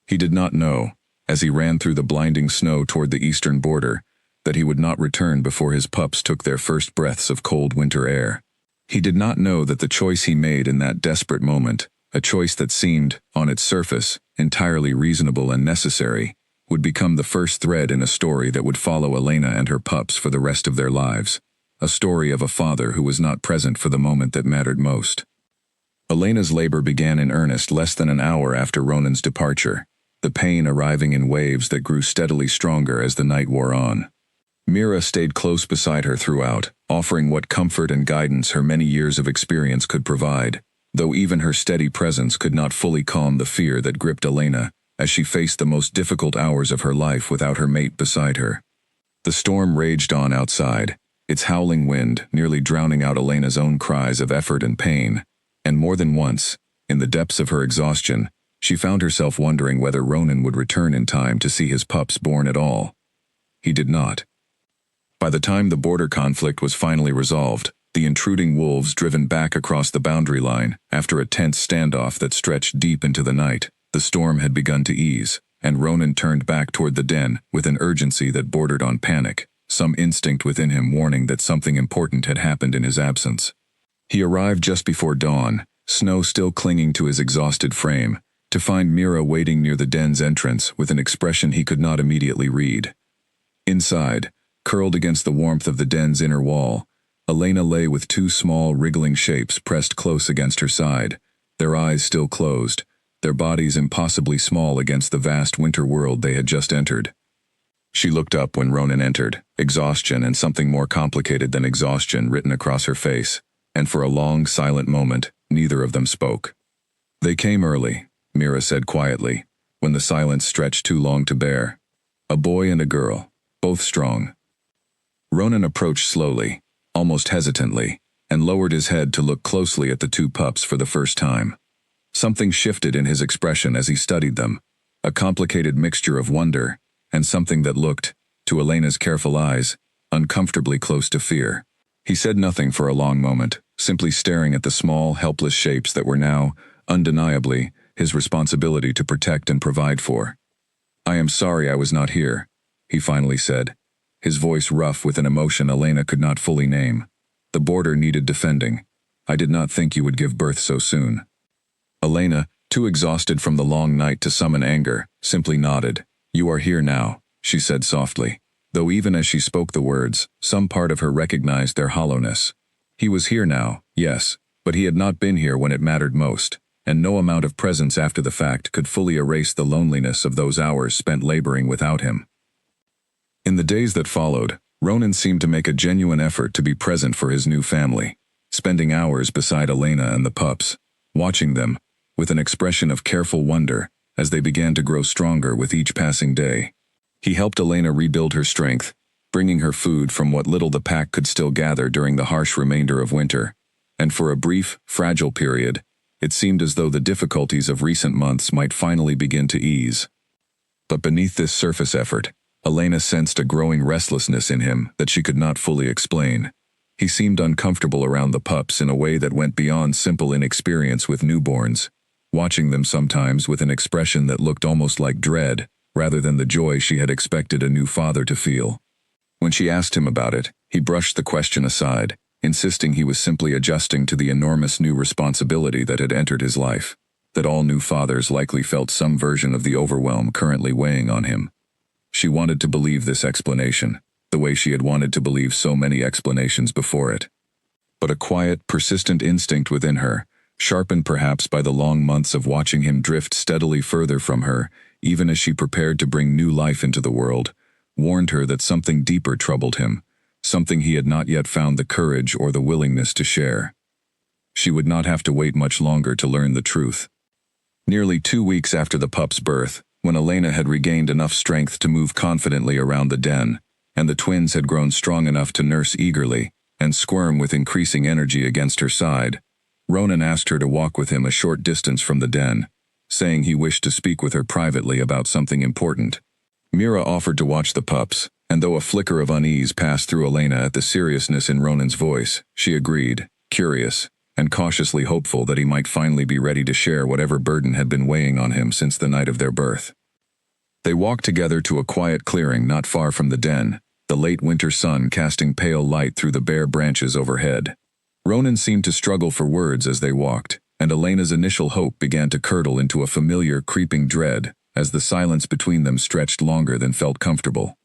He did not know, as he ran through the blinding snow toward the eastern border, that he would not return before his pups took their first breaths of cold winter air. He did not know that the choice he made in that desperate moment, a choice that seemed, on its surface, entirely reasonable and necessary, would become the first thread in a story that would follow Elena and her pups for the rest of their lives, a story of a father who was not present for the moment that mattered most. Elena's labor began in earnest less than an hour after Ronan's departure, the pain arriving in waves that grew steadily stronger as the night wore on. Mira stayed close beside her throughout, offering what comfort and guidance her many years of experience could provide, though even her steady presence could not fully calm the fear that gripped Elena as she faced the most difficult hours of her life without her mate beside her. The storm raged on outside, its howling wind nearly drowning out Elena's own cries of effort and pain, and more than once, in the depths of her exhaustion, she found herself wondering whether Ronan would return in time to see his pups born at all. He did not. By the time the border conflict was finally resolved, the intruding wolves driven back across the boundary line after a tense standoff that stretched deep into the night, the storm had begun to ease, and Ronan turned back toward the den with an urgency that bordered on panic, some instinct within him warning that something important had happened in his absence. He arrived just before dawn, snow still clinging to his exhausted frame, to find Mira waiting near the den's entrance with an expression he could not immediately read. Inside, curled against the warmth of the den's inner wall, Elena lay with two small, wriggling shapes pressed close against her side, their eyes still closed, their bodies impossibly small against the vast winter world they had just entered. She looked up when Ronan entered, exhaustion and something more complicated than exhaustion written across her face, and for a long, silent moment, neither of them spoke. "They came early," Mira said quietly, when the silence stretched too long to bear. "A boy and a girl, both strong." Ronan approached slowly, almost hesitantly, and lowered his head to look closely at the two pups for the first time. Something shifted in his expression as he studied them, a complicated mixture of wonder, and something that looked, to Elena's careful eyes, uncomfortably close to fear. He said nothing for a long moment, simply staring at the small, helpless shapes that were now, undeniably, his responsibility to protect and provide for. "I am sorry I was not here," he finally said, his voice rough with an emotion Elena could not fully name. "The border needed defending. I did not think you would give birth so soon." Elena, too exhausted from the long night to summon anger, simply nodded. "You are here now," she said softly, though even as she spoke the words, some part of her recognized their hollowness. He was here now, yes, but he had not been here when it mattered most, and no amount of presence after the fact could fully erase the loneliness of those hours spent laboring without him. In the days that followed, Ronan seemed to make a genuine effort to be present for his new family, spending hours beside Elena and the pups, watching them, with an expression of careful wonder, as they began to grow stronger with each passing day. He helped Elena rebuild her strength, bringing her food from what little the pack could still gather during the harsh remainder of winter, and for a brief, fragile period, it seemed as though the difficulties of recent months might finally begin to ease. But beneath this surface effort, Elena sensed a growing restlessness in him that she could not fully explain. He seemed uncomfortable around the pups in a way that went beyond simple inexperience with newborns, watching them sometimes with an expression that looked almost like dread, rather than the joy she had expected a new father to feel. When she asked him about it, he brushed the question aside, insisting he was simply adjusting to the enormous new responsibility that had entered his life, that all new fathers likely felt some version of the overwhelm currently weighing on him. She wanted to believe this explanation, the way she had wanted to believe so many explanations before it. But a quiet, persistent instinct within her, sharpened perhaps by the long months of watching him drift steadily further from her, even as she prepared to bring new life into the world, warned her that something deeper troubled him, something he had not yet found the courage or the willingness to share. She would not have to wait much longer to learn the truth. Nearly 2 weeks after the pup's birth, when Elena had regained enough strength to move confidently around the den, and the twins had grown strong enough to nurse eagerly and squirm with increasing energy against her side, Ronan asked her to walk with him a short distance from the den, saying he wished to speak with her privately about something important. Mira offered to watch the pups, and though a flicker of unease passed through Elena at the seriousness in Ronan's voice, she agreed, curious, and cautiously hopeful that he might finally be ready to share whatever burden had been weighing on him since the night of their birth. They walked together to a quiet clearing not far from the den, the late winter sun casting pale light through the bare branches overhead. Ronan seemed to struggle for words as they walked, and Elena's initial hope began to curdle into a familiar, creeping dread as the silence between them stretched longer than felt comfortable.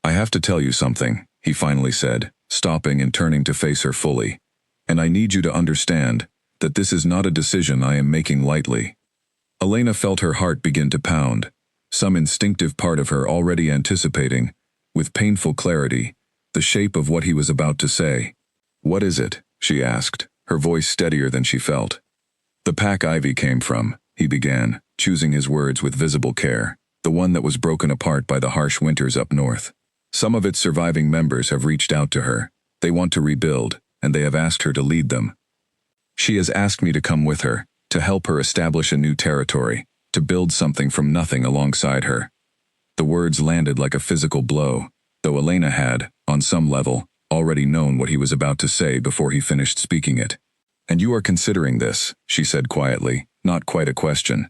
"I have to tell you something," he finally said, stopping and turning to face her fully. "And I need you to understand that this is not a decision I am making lightly." Elena felt her heart begin to pound, some instinctive part of her already anticipating, with painful clarity, the shape of what he was about to say. "What is it?" she asked, her voice steadier than she felt. "The pack Ivy came from," he began, choosing his words with visible care, "the one that was broken apart by the harsh winters up north. Some of its surviving members have reached out to her. They want to rebuild, and they have asked her to lead them. She has asked me to come with her, to help her establish a new territory, to build something from nothing alongside her." The words landed like a physical blow, though Elena had, on some level, already known what he was about to say before he finished speaking it. "And you are considering this," she said quietly, not quite a question.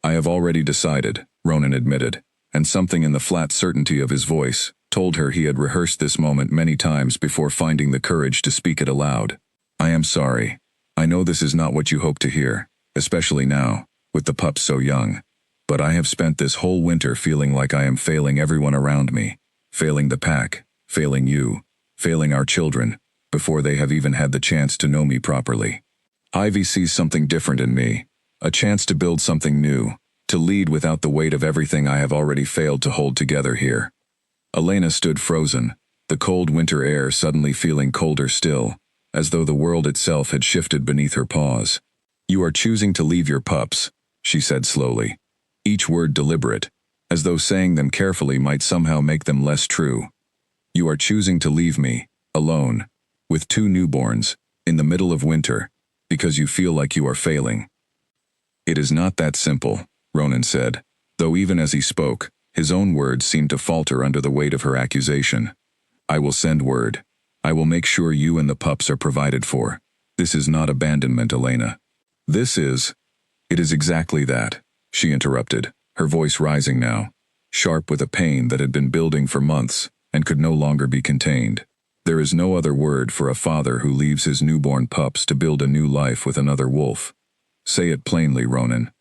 "I have already decided," Ronan admitted, and something in the flat certainty of his voice told her he had rehearsed this moment many times before finding the courage to speak it aloud. "I am sorry. I know this is not what you hope to hear, especially now, with the pups so young. But I have spent this whole winter feeling like I am failing everyone around me, failing the pack, failing you, failing our children, before they have even had the chance to know me properly. Ivy sees something different in me, a chance to build something new, to lead without the weight of everything I have already failed to hold together here." Elena stood frozen, the cold winter air suddenly feeling colder still, as though the world itself had shifted beneath her paws. "You are choosing to leave your pups," she said slowly, each word deliberate, as though saying them carefully might somehow make them less true. "You are choosing to leave me, alone, with 2 newborns, in the middle of winter, because you feel like you are failing." "It is not that simple," Ronan said, though even as he spoke, his own words seemed to falter under the weight of her accusation. "I will send word. I will make sure you and the pups are provided for. This is not abandonment, Elena. It is exactly that," she interrupted, her voice rising now, sharp with a pain that had been building for months and could no longer be contained. "There is no other word for a father who leaves his newborn pups to build a new life with another wolf. Say it plainly, Ronan.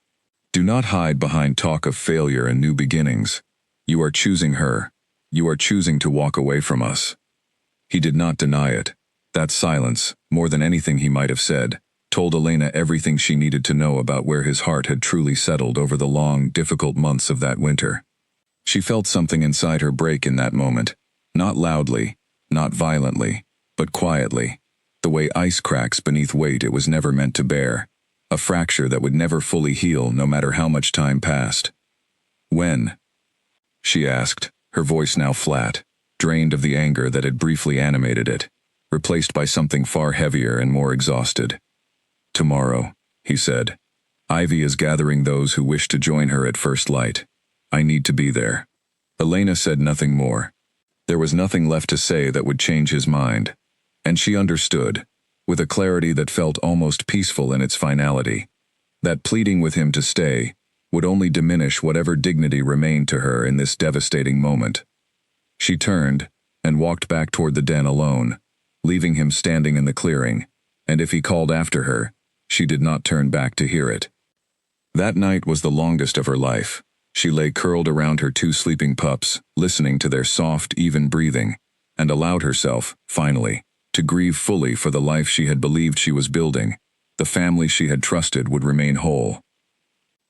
Do not hide behind talk of failure and new beginnings. You are choosing her. You are choosing to walk away from us." He did not deny it. That silence, more than anything he might have said, told Elena everything she needed to know about where his heart had truly settled over the long, difficult months of that winter. She felt something inside her break in that moment, not loudly, not violently, but quietly, the way ice cracks beneath weight it was never meant to bear, a fracture that would never fully heal no matter how much time passed. "When?" she asked, her voice now flat, drained of the anger that had briefly animated it, replaced by something far heavier and more exhausted. "Tomorrow," he said. "Ivy is gathering those who wish to join her at first light. I need to be there." Elena said nothing more. There was nothing left to say that would change his mind. And she understood, with a clarity that felt almost peaceful in its finality, that pleading with him to stay would only diminish whatever dignity remained to her in this devastating moment. She turned and walked back toward the den alone, leaving him standing in the clearing, and if he called after her, she did not turn back to hear it. That night was the longest of her life. She lay curled around her two sleeping pups, listening to their soft, even breathing, and allowed herself, finally, to grieve fully for the life she had believed she was building. The family she had trusted would remain whole.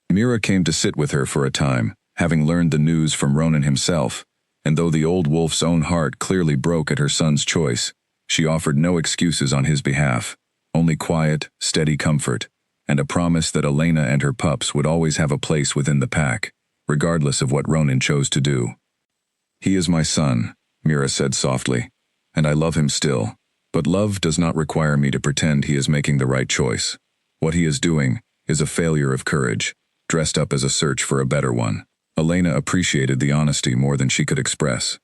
Mira came to sit with her for a time, having learned the news from Ronan himself, and though the old wolf's own heart clearly broke at her son's choice, she offered no excuses on his behalf, only quiet, steady comfort, and a promise that Elena and her pups would always have a place within the pack, regardless of what Ronan chose to do. "He is my son," Mira said softly, "and I love him still. But love does not require me to pretend he is making the right choice. What he is doing is a failure of courage, dressed up as a search for a better one." Elena appreciated the honesty more than she could express.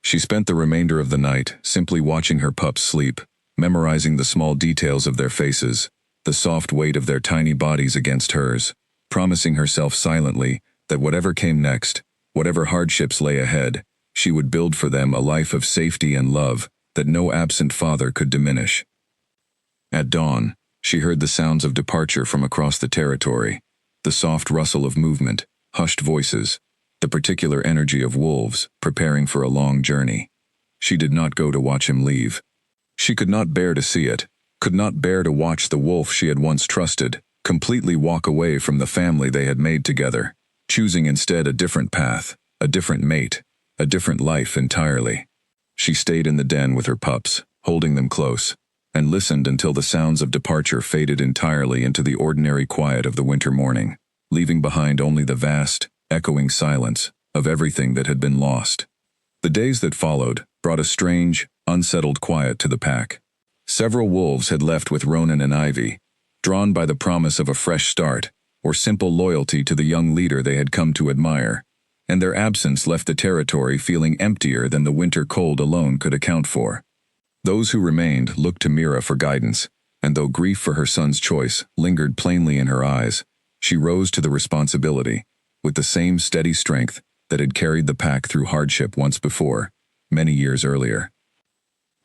She spent the remainder of the night simply watching her pups sleep, memorizing the small details of their faces, the soft weight of their tiny bodies against hers, promising herself silently that whatever came next, whatever hardships lay ahead, she would build for them a life of safety and love that no absent father could diminish. At dawn, she heard the sounds of departure from across the territory, the soft rustle of movement, hushed voices, the particular energy of wolves preparing for a long journey. She did not go to watch him leave. She could not bear to see it, could not bear to watch the wolf she had once trusted completely walk away from the family they had made together, choosing instead a different path, a different mate, a different life entirely. She stayed in the den with her pups, holding them close, and listened until the sounds of departure faded entirely into the ordinary quiet of the winter morning, leaving behind only the vast, echoing silence of everything that had been lost. The days that followed brought a strange, unsettled quiet to the pack. Several wolves had left with Ronan and Ivy, drawn by the promise of a fresh start or simple loyalty to the young leader they had come to admire, and their absence left the territory feeling emptier than the winter cold alone could account for. Those who remained looked to Mira for guidance, and though grief for her son's choice lingered plainly in her eyes, she rose to the responsibility, with the same steady strength that had carried the pack through hardship once before, many years earlier.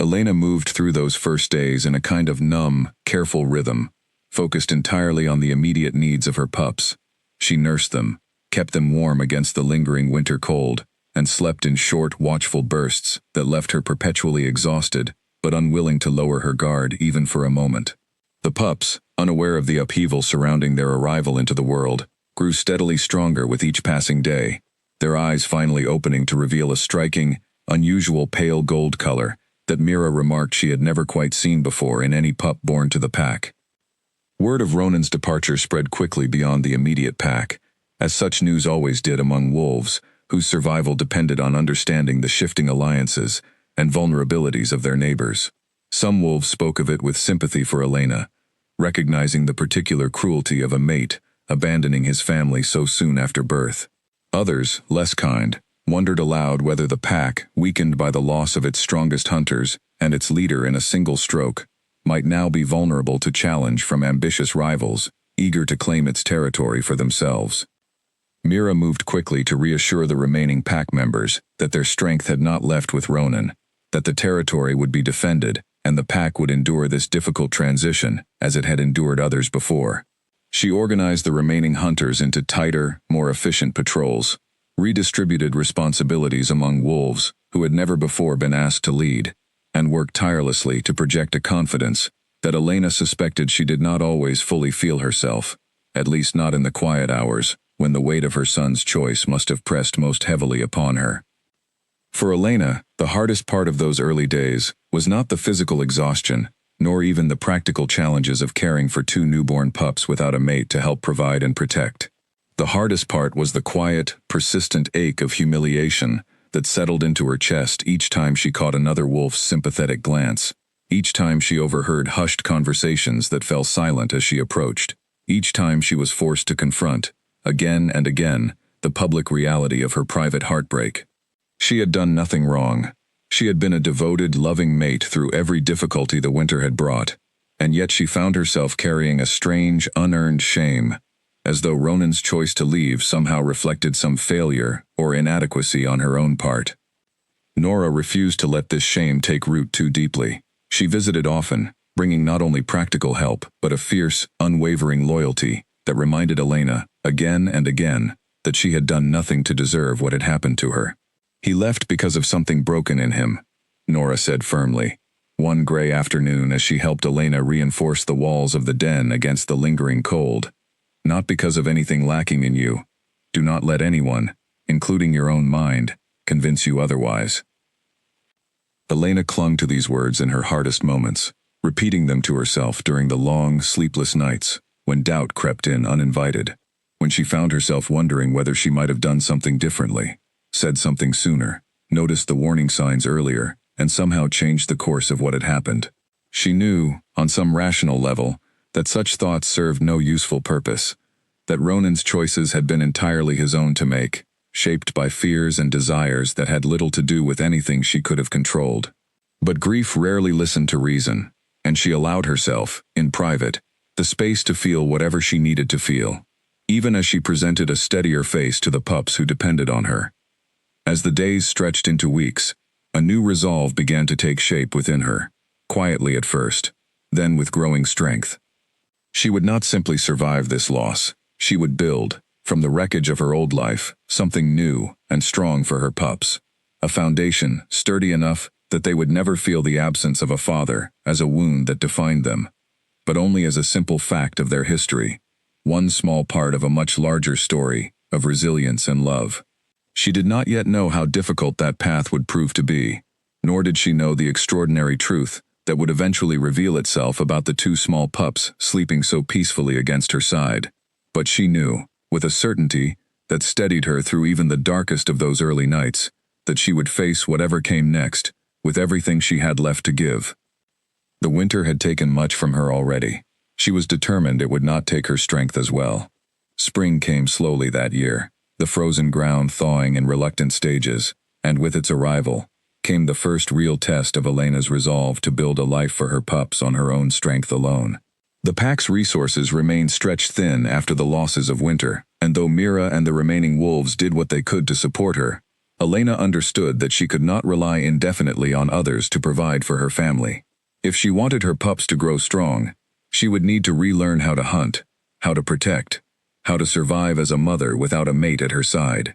Elena moved through those first days in a kind of numb, careful rhythm, focused entirely on the immediate needs of her pups. She nursed them, kept them warm against the lingering winter cold, and slept in short, watchful bursts that left her perpetually exhausted, but unwilling to lower her guard even for a moment. The pups, unaware of the upheaval surrounding their arrival into the world, grew steadily stronger with each passing day, their eyes finally opening to reveal a striking, unusual pale gold color that Mira remarked she had never quite seen before in any pup born to the pack. Word of Ronan's departure spread quickly beyond the immediate pack, as such news always did among wolves, whose survival depended on understanding the shifting alliances and vulnerabilities of their neighbors. Some wolves spoke of it with sympathy for Elena, recognizing the particular cruelty of a mate abandoning his family so soon after birth. Others, less kind, wondered aloud whether the pack, weakened by the loss of its strongest hunters and its leader in a single stroke, might now be vulnerable to challenge from ambitious rivals, eager to claim its territory for themselves. Mira moved quickly to reassure the remaining pack members that their strength had not left with Ronan, that the territory would be defended and the pack would endure this difficult transition as it had endured others before. She organized the remaining hunters into tighter, more efficient patrols, redistributed responsibilities among wolves who had never before been asked to lead, and worked tirelessly to project a confidence that Elena suspected she did not always fully feel herself, at least not in the quiet hours when the weight of her son's choice must have pressed most heavily upon her. For Elena, the hardest part of those early days was not the physical exhaustion, nor even the practical challenges of caring for two newborn pups without a mate to help provide and protect. The hardest part was the quiet, persistent ache of humiliation that settled into her chest each time she caught another wolf's sympathetic glance, each time she overheard hushed conversations that fell silent as she approached, each time she was forced to confront, again and again, the public reality of her private heartbreak. She had done nothing wrong. She had been a devoted, loving mate through every difficulty the winter had brought, and yet she found herself carrying a strange, unearned shame, as though Ronan's choice to leave somehow reflected some failure or inadequacy on her own part. Nora refused to let this shame take root too deeply. She visited often, bringing not only practical help, but a fierce, unwavering loyalty that reminded Elena, again and again, that she had done nothing to deserve what had happened to her. "He left because of something broken in him," Nora said firmly, one gray afternoon as she helped Elena reinforce the walls of the den against the lingering cold. "Not because of anything lacking in you. Do not let anyone, including your own mind, convince you otherwise." Elena clung to these words in her hardest moments, repeating them to herself during the long, sleepless nights, when doubt crept in uninvited, when she found herself wondering whether she might have done something differently, said something sooner, noticed the warning signs earlier, and somehow changed the course of what had happened. She knew, on some rational level, that such thoughts served no useful purpose, that Ronan's choices had been entirely his own to make, shaped by fears and desires that had little to do with anything she could have controlled. But grief rarely listened to reason, and she allowed herself, in private, the space to feel whatever she needed to feel, even as she presented a steadier face to the pups who depended on her. As the days stretched into weeks, a new resolve began to take shape within her, quietly at first, then with growing strength. She would not simply survive this loss. She would build, from the wreckage of her old life, something new and strong for her pups. A foundation sturdy enough that they would never feel the absence of a father as a wound that defined them, but only as a simple fact of their history, one small part of a much larger story of resilience and love. She did not yet know how difficult that path would prove to be, nor did she know the extraordinary truth that would eventually reveal itself about the two small pups sleeping so peacefully against her side. But she knew, with a certainty that steadied her through even the darkest of those early nights, that she would face whatever came next, with everything she had left to give. The winter had taken much from her already. She was determined it would not take her strength as well. Spring came slowly that year, the frozen ground thawing in reluctant stages, and with its arrival, came the first real test of Elena's resolve to build a life for her pups on her own strength alone. The pack's resources remained stretched thin after the losses of winter, and though Mira and the remaining wolves did what they could to support her, Elena understood that she could not rely indefinitely on others to provide for her family. If she wanted her pups to grow strong, she would need to relearn how to hunt, how to protect, how to survive as a mother without a mate at her side.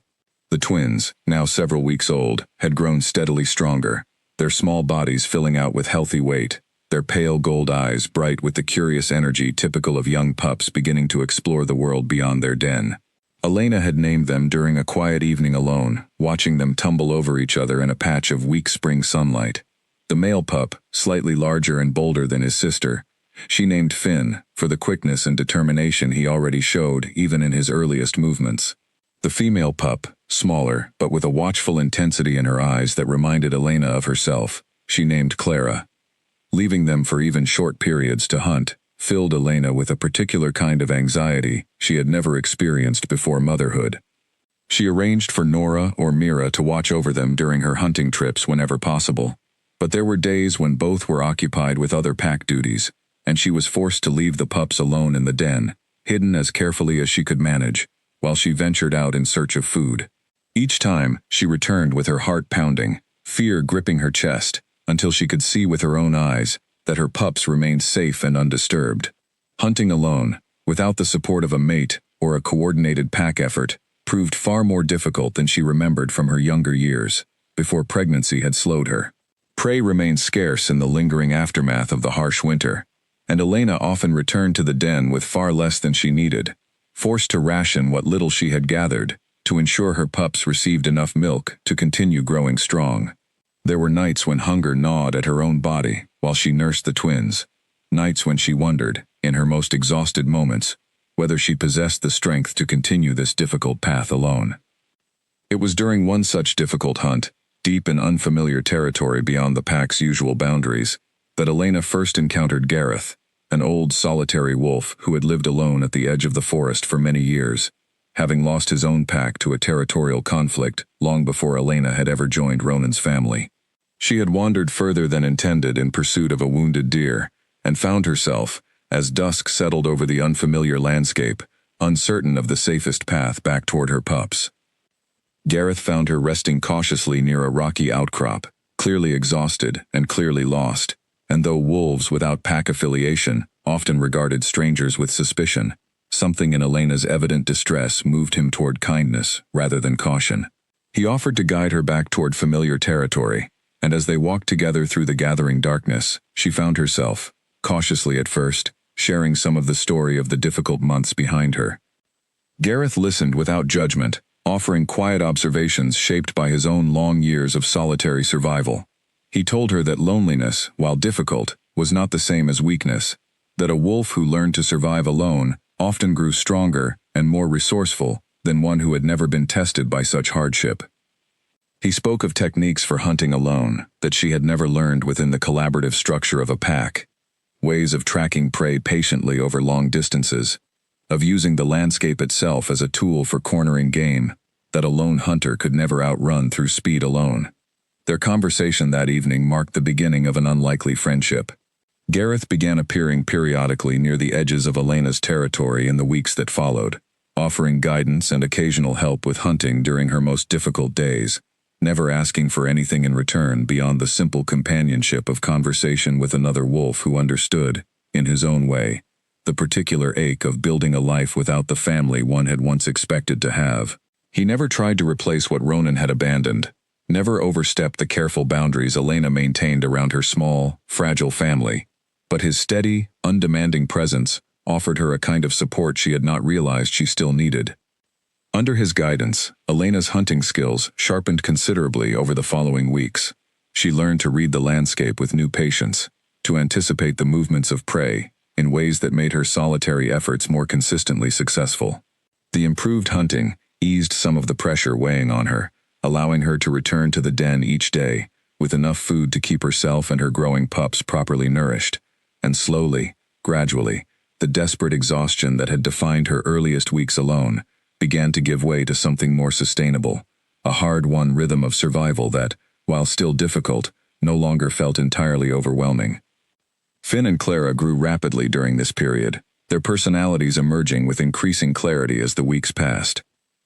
The twins, now several weeks old, had grown steadily stronger, their small bodies filling out with healthy weight, their pale gold eyes bright with the curious energy typical of young pups beginning to explore the world beyond their den. Elena had named them during a quiet evening alone, watching them tumble over each other in a patch of weak spring sunlight. The male pup, slightly larger and bolder than his sister, she named Finn, for the quickness and determination he already showed even in his earliest movements. The female pup, smaller but with a watchful intensity in her eyes that reminded Elena of herself, she named Clara. Leaving them for even short periods to hunt filled Elena with a particular kind of anxiety she had never experienced before motherhood. She arranged for Nora or Mira to watch over them during her hunting trips whenever possible, but there were days when both were occupied with other pack duties, and she was forced to leave the pups alone in the den, hidden as carefully as she could manage, while she ventured out in search of food. Each time, she returned with her heart pounding, fear gripping her chest, until she could see with her own eyes that her pups remained safe and undisturbed. Hunting alone, without the support of a mate or a coordinated pack effort, proved far more difficult than she remembered from her younger years, before pregnancy had slowed her. Prey remained scarce in the lingering aftermath of the harsh winter, and Elena often returned to the den with far less than she needed, forced to ration what little she had gathered to ensure her pups received enough milk to continue growing strong. There were nights when hunger gnawed at her own body while she nursed the twins, nights when she wondered, in her most exhausted moments, whether she possessed the strength to continue this difficult path alone. It was during one such difficult hunt, deep in unfamiliar territory beyond the pack's usual boundaries, that Elena first encountered Gareth, an old solitary wolf who had lived alone at the edge of the forest for many years, having lost his own pack to a territorial conflict long before Elena had ever joined Ronan's family. She had wandered further than intended in pursuit of a wounded deer, and found herself, as dusk settled over the unfamiliar landscape, uncertain of the safest path back toward her pups. Gareth found her resting cautiously near a rocky outcrop, clearly exhausted and clearly lost, and though wolves without pack affiliation often regarded strangers with suspicion, something in Elena's evident distress moved him toward kindness rather than caution. He offered to guide her back toward familiar territory, and as they walked together through the gathering darkness, she found herself, cautiously at first, sharing some of the story of the difficult months behind her. Gareth listened without judgment, offering quiet observations shaped by his own long years of solitary survival. He told her that loneliness, while difficult, was not the same as weakness, that a wolf who learned to survive alone often grew stronger and more resourceful than one who had never been tested by such hardship. He spoke of techniques for hunting alone that she had never learned within the collaborative structure of a pack, ways of tracking prey patiently over long distances, of using the landscape itself as a tool for cornering game that a lone hunter could never outrun through speed alone. Their conversation that evening marked the beginning of an unlikely friendship. Gareth began appearing periodically near the edges of Elena's territory in the weeks that followed, offering guidance and occasional help with hunting during her most difficult days, never asking for anything in return beyond the simple companionship of conversation with another wolf who understood, in his own way, the particular ache of building a life without the family one had once expected to have. He never tried to replace what Ronan had abandoned, never overstepped the careful boundaries Elena maintained around her small, fragile family, but his steady, undemanding presence offered her a kind of support she had not realized she still needed. Under his guidance, Elena's hunting skills sharpened considerably over the following weeks. She learned to read the landscape with new patience, to anticipate the movements of prey in ways that made her solitary efforts more consistently successful. The improved hunting eased some of the pressure weighing on her, allowing her to return to the den each day with enough food to keep herself and her growing pups properly nourished, and slowly, gradually, the desperate exhaustion that had defined her earliest weeks alone began to give way to something more sustainable, a hard-won rhythm of survival that, while still difficult, no longer felt entirely overwhelming. Finn and Clara grew rapidly during this period, their personalities emerging with increasing clarity as the weeks passed.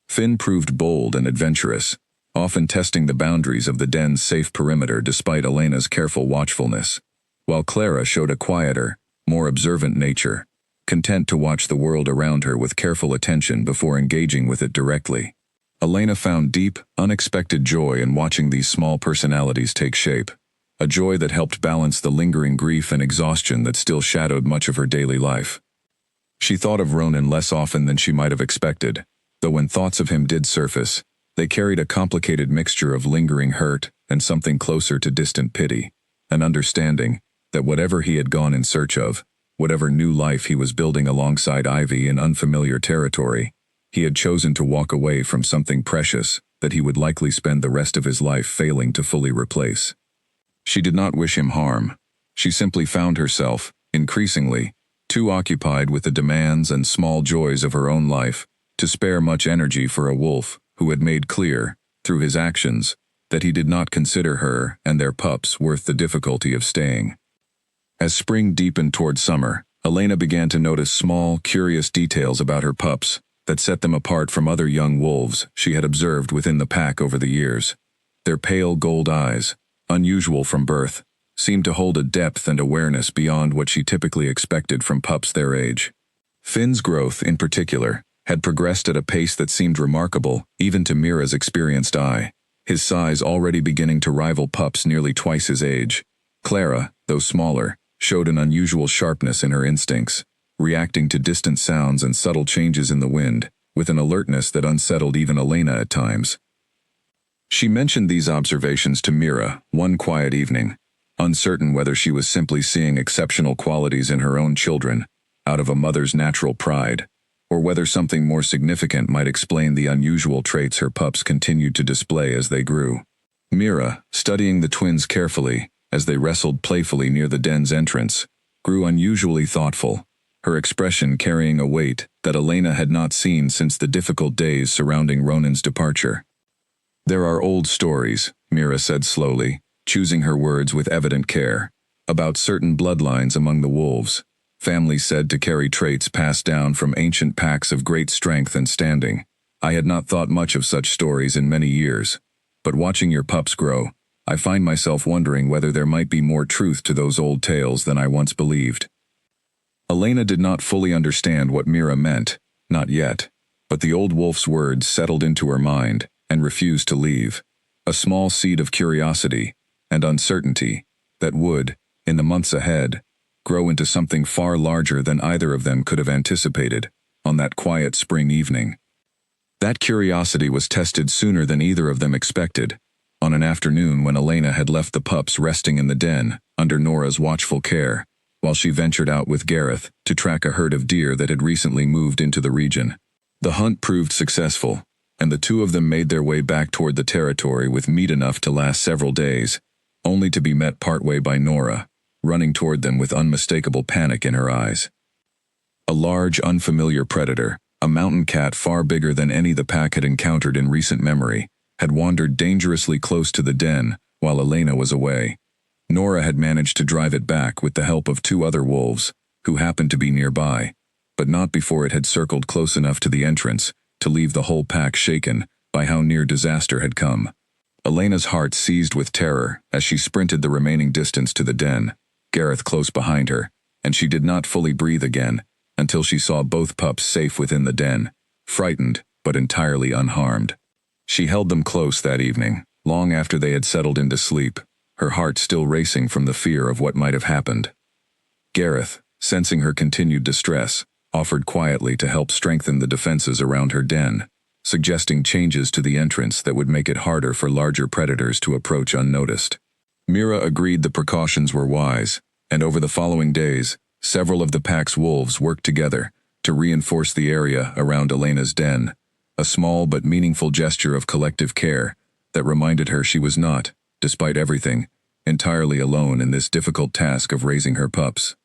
Finn proved bold and adventurous, often testing the boundaries of the den's safe perimeter despite Elena's careful watchfulness, while Clara showed a quieter, more observant nature, content to watch the world around her with careful attention before engaging with it directly. Elena found deep, unexpected joy in watching these small personalities take shape, a joy that helped balance the lingering grief and exhaustion that still shadowed much of her daily life. She thought of Ronan less often than she might have expected, though when thoughts of him did surface, they carried a complicated mixture of lingering hurt and something closer to distant pity, an understanding that whatever he had gone in search of, whatever new life he was building alongside Ivy in unfamiliar territory, he had chosen to walk away from something precious that he would likely spend the rest of his life failing to fully replace. She did not wish him harm. She simply found herself, increasingly, too occupied with the demands and small joys of her own life to spare much energy for a wolf who had made clear, through his actions, that he did not consider her and their pups worth the difficulty of staying. As spring deepened toward summer, Elena began to notice small, curious details about her pups that set them apart from other young wolves she had observed within the pack over the years. Their pale gold eyes, unusual from birth, seemed to hold a depth and awareness beyond what she typically expected from pups their age. Finn's growth, in particular, had progressed at a pace that seemed remarkable even to Mira's experienced eye, his size already beginning to rival pups nearly twice his age. Clara, though smaller, showed an unusual sharpness in her instincts, reacting to distant sounds and subtle changes in the wind, with an alertness that unsettled even Elena at times. She mentioned these observations to Mira one quiet evening, uncertain whether she was simply seeing exceptional qualities in her own children, out of a mother's natural pride, or whether something more significant might explain the unusual traits her pups continued to display as they grew. Mira, studying the twins carefully, as they wrestled playfully near the den's entrance, grew unusually thoughtful, her expression carrying a weight that Elena had not seen since the difficult days surrounding Ronan's departure. "There are old stories," Mira said slowly, choosing her words with evident care. About certain bloodlines among the wolves, families said to carry traits passed down from ancient packs of great strength and standing. I had not thought much of such stories in many years, but watching your pups grow, I find myself wondering whether there might be more truth to those old tales than I once believed. Elena did not fully understand what Mira meant, not yet, but the old wolf's words settled into her mind and refused to leave. A small seed of curiosity and uncertainty that would, in the months ahead, grow into something far larger than either of them could have anticipated on that quiet spring evening. That curiosity was tested sooner than either of them expected, on an afternoon when Elena had left the pups resting in the den under Nora's watchful care, while she ventured out with Gareth to track a herd of deer that had recently moved into the region. The hunt proved successful, and the two of them made their way back toward the territory with meat enough to last several days, only to be met partway by Nora, running toward them with unmistakable panic in her eyes. A large, unfamiliar predator, a mountain cat far bigger than any the pack had encountered in recent memory, had wandered dangerously close to the den while Elena was away. Nora had managed to drive it back with the help of two other wolves, who happened to be nearby, but not before it had circled close enough to the entrance to leave the whole pack shaken by how near disaster had come. Elena's heart seized with terror as she sprinted the remaining distance to the den, Gareth close behind her, and she did not fully breathe again until she saw both pups safe within the den, frightened but entirely unharmed. She held them close that evening, long after they had settled into sleep, her heart still racing from the fear of what might have happened. Gareth, sensing her continued distress, offered quietly to help strengthen the defenses around her den, suggesting changes to the entrance that would make it harder for larger predators to approach unnoticed. Mira agreed the precautions were wise, and over the following days, several of the pack's wolves worked together to reinforce the area around Elena's den, a small but meaningful gesture of collective care that reminded her she was not, despite everything, entirely alone in this difficult task of raising her pups.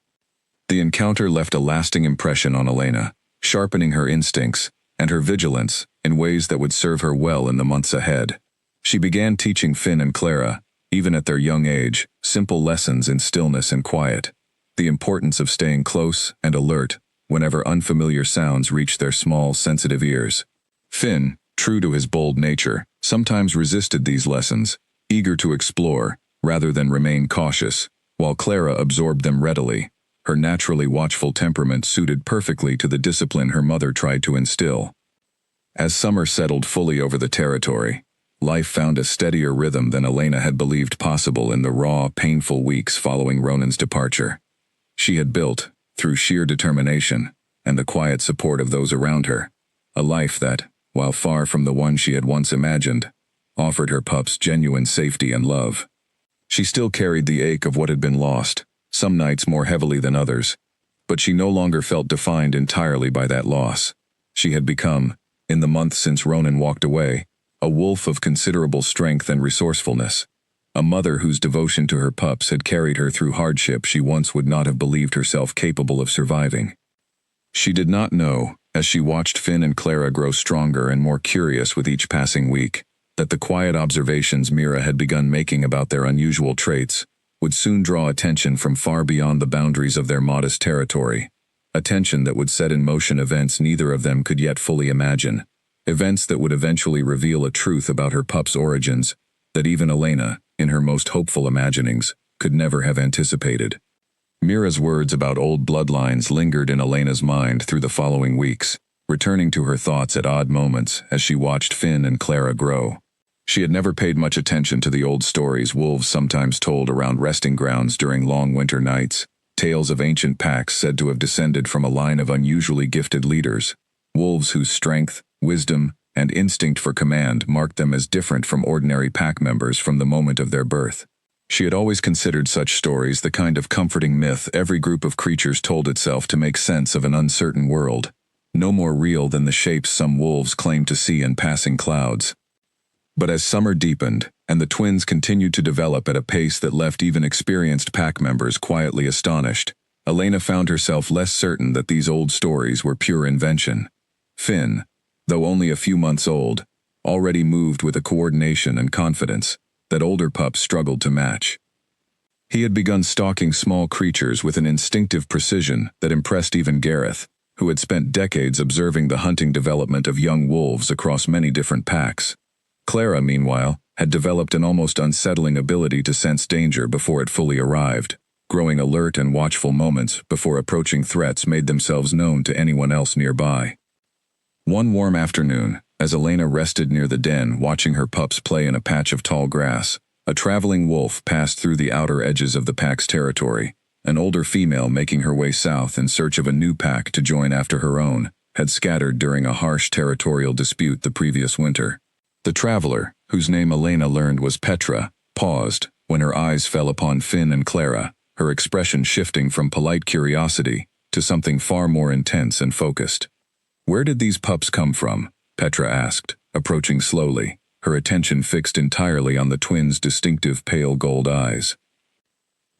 The encounter left a lasting impression on Elena, sharpening her instincts and her vigilance in ways that would serve her well in the months ahead. She began teaching Finn and Clara, even at their young age, simple lessons in stillness and quiet, the importance of staying close and alert whenever unfamiliar sounds reached their small, sensitive ears. Finn, true to his bold nature, sometimes resisted these lessons, eager to explore rather than remain cautious, while Clara absorbed them readily. Her naturally watchful temperament suited perfectly to the discipline her mother tried to instill. As summer settled fully over the territory, life found a steadier rhythm than Elena had believed possible in the raw, painful weeks following Ronan's departure. She had built, through sheer determination and the quiet support of those around her, a life that, while far from the one she had once imagined, offered her pups genuine safety and love. She still carried the ache of what had been lost, some nights more heavily than others, but she no longer felt defined entirely by that loss. She had become, in the months since Ronan walked away, a wolf of considerable strength and resourcefulness, a mother whose devotion to her pups had carried her through hardship she once would not have believed herself capable of surviving. She did not know, as she watched Finn and Clara grow stronger and more curious with each passing week, that the quiet observations Mira had begun making about their unusual traits would soon draw attention from far beyond the boundaries of their modest territory, attention that would set in motion events neither of them could yet fully imagine, events that would eventually reveal a truth about her pup's origins that even Elena, in her most hopeful imaginings, could never have anticipated. Mira's words about old bloodlines lingered in Elena's mind through the following weeks, returning to her thoughts at odd moments as she watched Finn and Clara grow. She had never paid much attention to the old stories wolves sometimes told around resting grounds during long winter nights, tales of ancient packs said to have descended from a line of unusually gifted leaders, wolves whose strength, wisdom, and instinct for command marked them as different from ordinary pack members from the moment of their birth. She had always considered such stories the kind of comforting myth every group of creatures told itself to make sense of an uncertain world, no more real than the shapes some wolves claimed to see in passing clouds. But as summer deepened, and the twins continued to develop at a pace that left even experienced pack members quietly astonished, Elena found herself less certain that these old stories were pure invention. Finn, though only a few months old, already moved with a coordination and confidence that older pups struggled to match. He had begun stalking small creatures with an instinctive precision that impressed even Gareth, who had spent decades observing the hunting development of young wolves across many different packs. Clara, meanwhile, had developed an almost unsettling ability to sense danger before it fully arrived, growing alert and watchful moments before approaching threats made themselves known to anyone else nearby. One warm afternoon, as Elena rested near the den watching her pups play in a patch of tall grass, a traveling wolf passed through the outer edges of the pack's territory. An older female making her way south in search of a new pack to join after her own had scattered during a harsh territorial dispute the previous winter. The traveler, whose name Elena learned was Petra, paused when her eyes fell upon Finn and Clara, her expression shifting from polite curiosity to something far more intense and focused. "Where did these pups come from?" Petra asked, approaching slowly, her attention fixed entirely on the twins' distinctive pale gold eyes.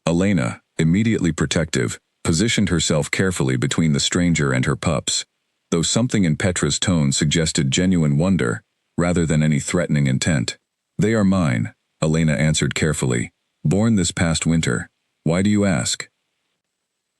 Elena, immediately protective, positioned herself carefully between the stranger and her pups, though something in Petra's tone suggested genuine wonder rather than any threatening intent. "They are mine," Elena answered carefully. "Born this past winter. Why do you ask?"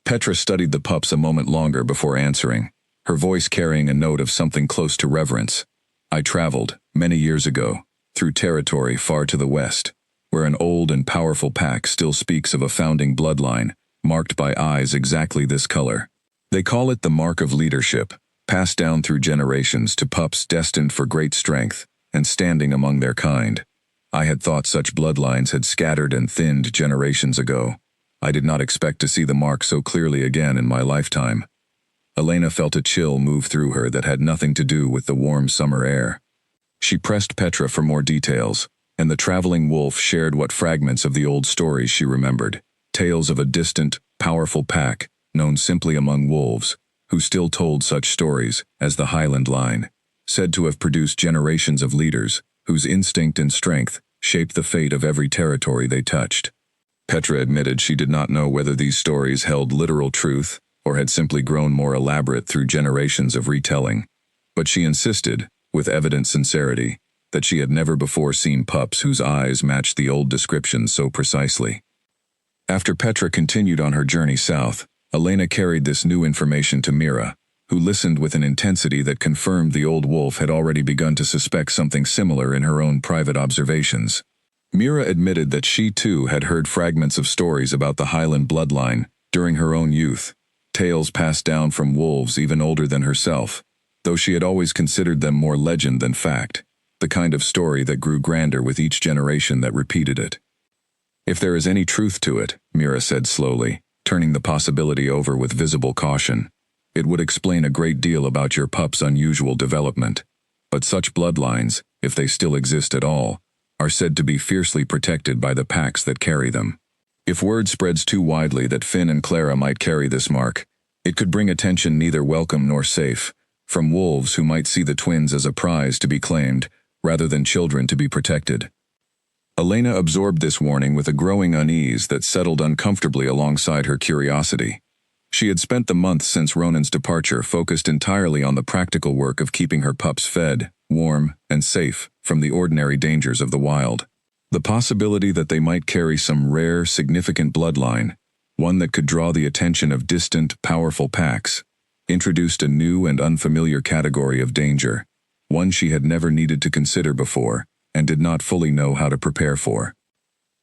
Petra studied the pups a moment longer before answering, her voice carrying a note of something close to reverence. "I traveled, many years ago, through territory far to the west, where an old and powerful pack still speaks of a founding bloodline, marked by eyes exactly this color. They call it the mark of leadership, passed down through generations to pups destined for great strength and standing among their kind. I had thought such bloodlines had scattered and thinned generations ago. I did not expect to see the mark so clearly again in my lifetime." Elena felt a chill move through her that had nothing to do with the warm summer air. She pressed Petra for more details, and the traveling wolf shared what fragments of the old stories she remembered, tales of a distant, powerful pack, known simply among wolves, who still told such stories as the Highland Line, said to have produced generations of leaders, whose instinct and strength shaped the fate of every territory they touched. Petra admitted she did not know whether these stories held literal truth or had simply grown more elaborate through generations of retelling, but she insisted, with evident sincerity, that she had never before seen pups whose eyes matched the old descriptions so precisely. After Petra continued on her journey south, Elena carried this new information to Mira, who listened with an intensity that confirmed the old wolf had already begun to suspect something similar in her own private observations. Mira admitted that she too had heard fragments of stories about the Highland bloodline during her own youth, tales passed down from wolves even older than herself, though she had always considered them more legend than fact, the kind of story that grew grander with each generation that repeated it. "If there is any truth to it," Mira said slowly, turning the possibility over with visible caution, "it would explain a great deal about your pup's unusual development. But such bloodlines, if they still exist at all, are said to be fiercely protected by the packs that carry them. If word spreads too widely that Finn and Clara might carry this mark, it could bring attention neither welcome nor safe, from wolves who might see the twins as a prize to be claimed, rather than children to be protected." Elena absorbed this warning with a growing unease that settled uncomfortably alongside her curiosity. She had spent the months since Ronan's departure focused entirely on the practical work of keeping her pups fed, warm, and safe from the ordinary dangers of the wild. The possibility that they might carry some rare, significant bloodline, one that could draw the attention of distant, powerful packs, introduced a new and unfamiliar category of danger, one she had never needed to consider before and did not fully know how to prepare for.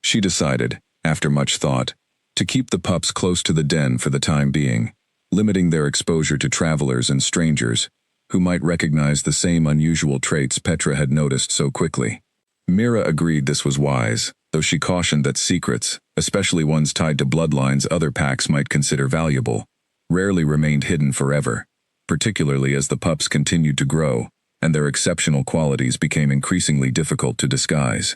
She decided, after much thought, to keep the pups close to the den for the time being, limiting their exposure to travelers and strangers who might recognize the same unusual traits Petra had noticed so quickly. Mira agreed this was wise, though she cautioned that secrets, especially ones tied to bloodlines other packs might consider valuable, rarely remained hidden forever, particularly as the pups continued to grow and their exceptional qualities became increasingly difficult to disguise.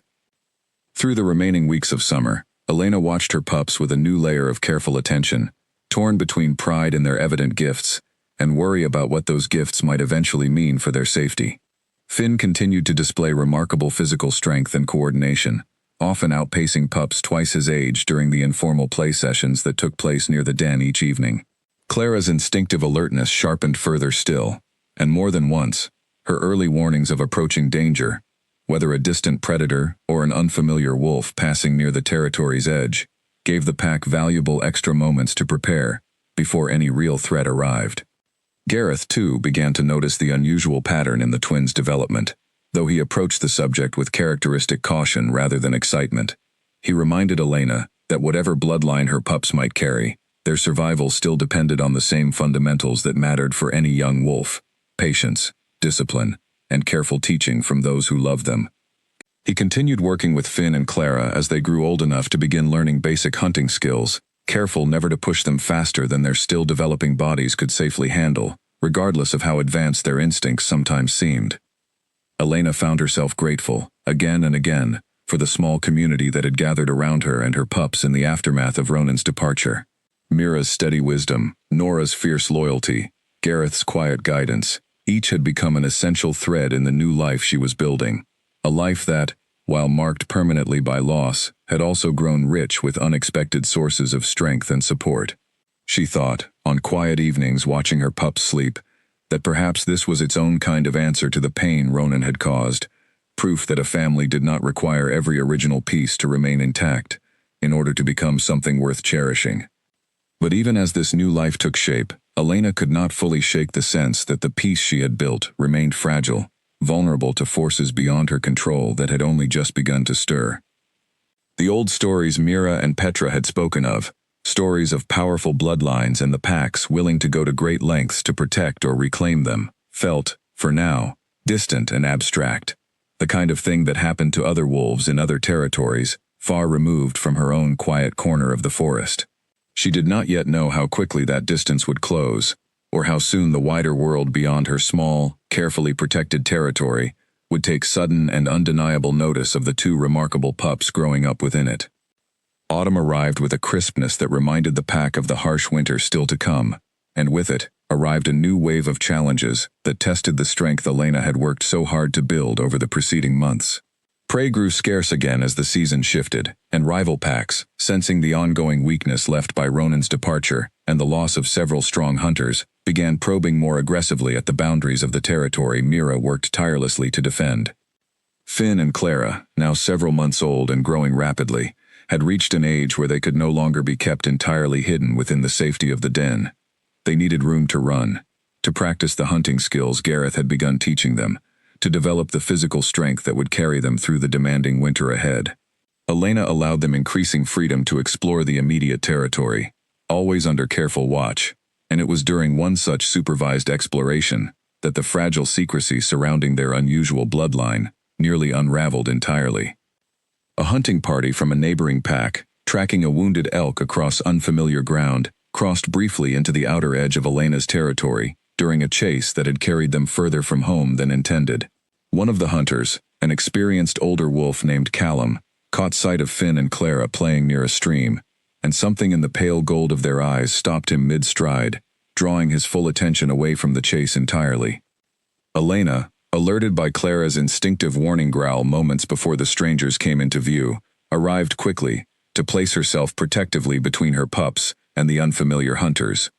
Through the remaining weeks of summer, Elena watched her pups with a new layer of careful attention, torn between pride in their evident gifts and worry about what those gifts might eventually mean for their safety. Finn continued to display remarkable physical strength and coordination, often outpacing pups twice his age during the informal play sessions that took place near the den each evening. Clara's instinctive alertness sharpened further still, and more than once, her early warnings of approaching danger, whether a distant predator or an unfamiliar wolf passing near the territory's edge, gave the pack valuable extra moments to prepare before any real threat arrived. Gareth, too, began to notice the unusual pattern in the twins' development, though he approached the subject with characteristic caution rather than excitement. He reminded Elena that whatever bloodline her pups might carry, their survival still depended on the same fundamentals that mattered for any young wolf: patience, discipline, and careful teaching from those who loved them. He continued working with Finn and Clara as they grew old enough to begin learning basic hunting skills, careful never to push them faster than their still developing bodies could safely handle, regardless of how advanced their instincts sometimes seemed. Elena found herself grateful, again and again, for the small community that had gathered around her and her pups in the aftermath of Ronan's departure. Mira's steady wisdom, Nora's fierce loyalty, Gareth's quiet guidance, each had become an essential thread in the new life she was building. A life that, while marked permanently by loss, had also grown rich with unexpected sources of strength and support. She thought, on quiet evenings watching her pups sleep, that perhaps this was its own kind of answer to the pain Ronan had caused, proof that a family did not require every original piece to remain intact in order to become something worth cherishing. But even as this new life took shape, Elena could not fully shake the sense that the piece she had built remained fragile, vulnerable to forces beyond her control that had only just begun to stir. The old stories Mira and Petra had spoken of, stories of powerful bloodlines and the packs willing to go to great lengths to protect or reclaim them, felt, for now, distant and abstract, the kind of thing that happened to other wolves in other territories, far removed from her own quiet corner of the forest. She did not yet know how quickly that distance would close, or how soon the wider world beyond her small, carefully protected territory would take sudden and undeniable notice of the two remarkable pups growing up within it. Autumn arrived with a crispness that reminded the pack of the harsh winter still to come, and with it arrived a new wave of challenges that tested the strength Elena had worked so hard to build over the preceding months. Prey grew scarce again as the season shifted, and rival packs, sensing the ongoing weakness left by Ronan's departure and the loss of several strong hunters, began probing more aggressively at the boundaries of the territory Mira worked tirelessly to defend. Finn and Clara, now several months old and growing rapidly, had reached an age where they could no longer be kept entirely hidden within the safety of the den. They needed room to run, to practice the hunting skills Gareth had begun teaching them, to develop the physical strength that would carry them through the demanding winter ahead. Elena allowed them increasing freedom to explore the immediate territory, always under careful watch, and it was during one such supervised exploration that the fragile secrecy surrounding their unusual bloodline nearly unraveled entirely. A hunting party from a neighboring pack, tracking a wounded elk across unfamiliar ground, crossed briefly into the outer edge of Elena's territory during a chase that had carried them further from home than intended. One of the hunters, an experienced older wolf named Callum, caught sight of Finn and Clara playing near a stream, and something in the pale gold of their eyes stopped him mid-stride, drawing his full attention away from the chase entirely. Elena, alerted by Clara's instinctive warning growl moments before the strangers came into view, arrived quickly to place herself protectively between her pups and the unfamiliar hunters.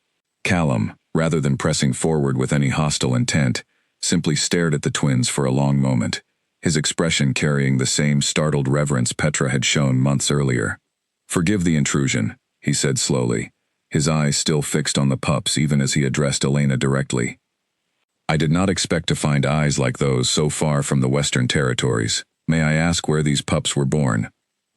Callum, rather than pressing forward with any hostile intent, simply stared at the twins for a long moment, his expression carrying the same startled reverence Petra had shown months earlier. "Forgive the intrusion," he said slowly, his eyes still fixed on the pups even as he addressed Elena directly. "I did not expect to find eyes like those so far from the Western Territories. May I ask where these pups were born?"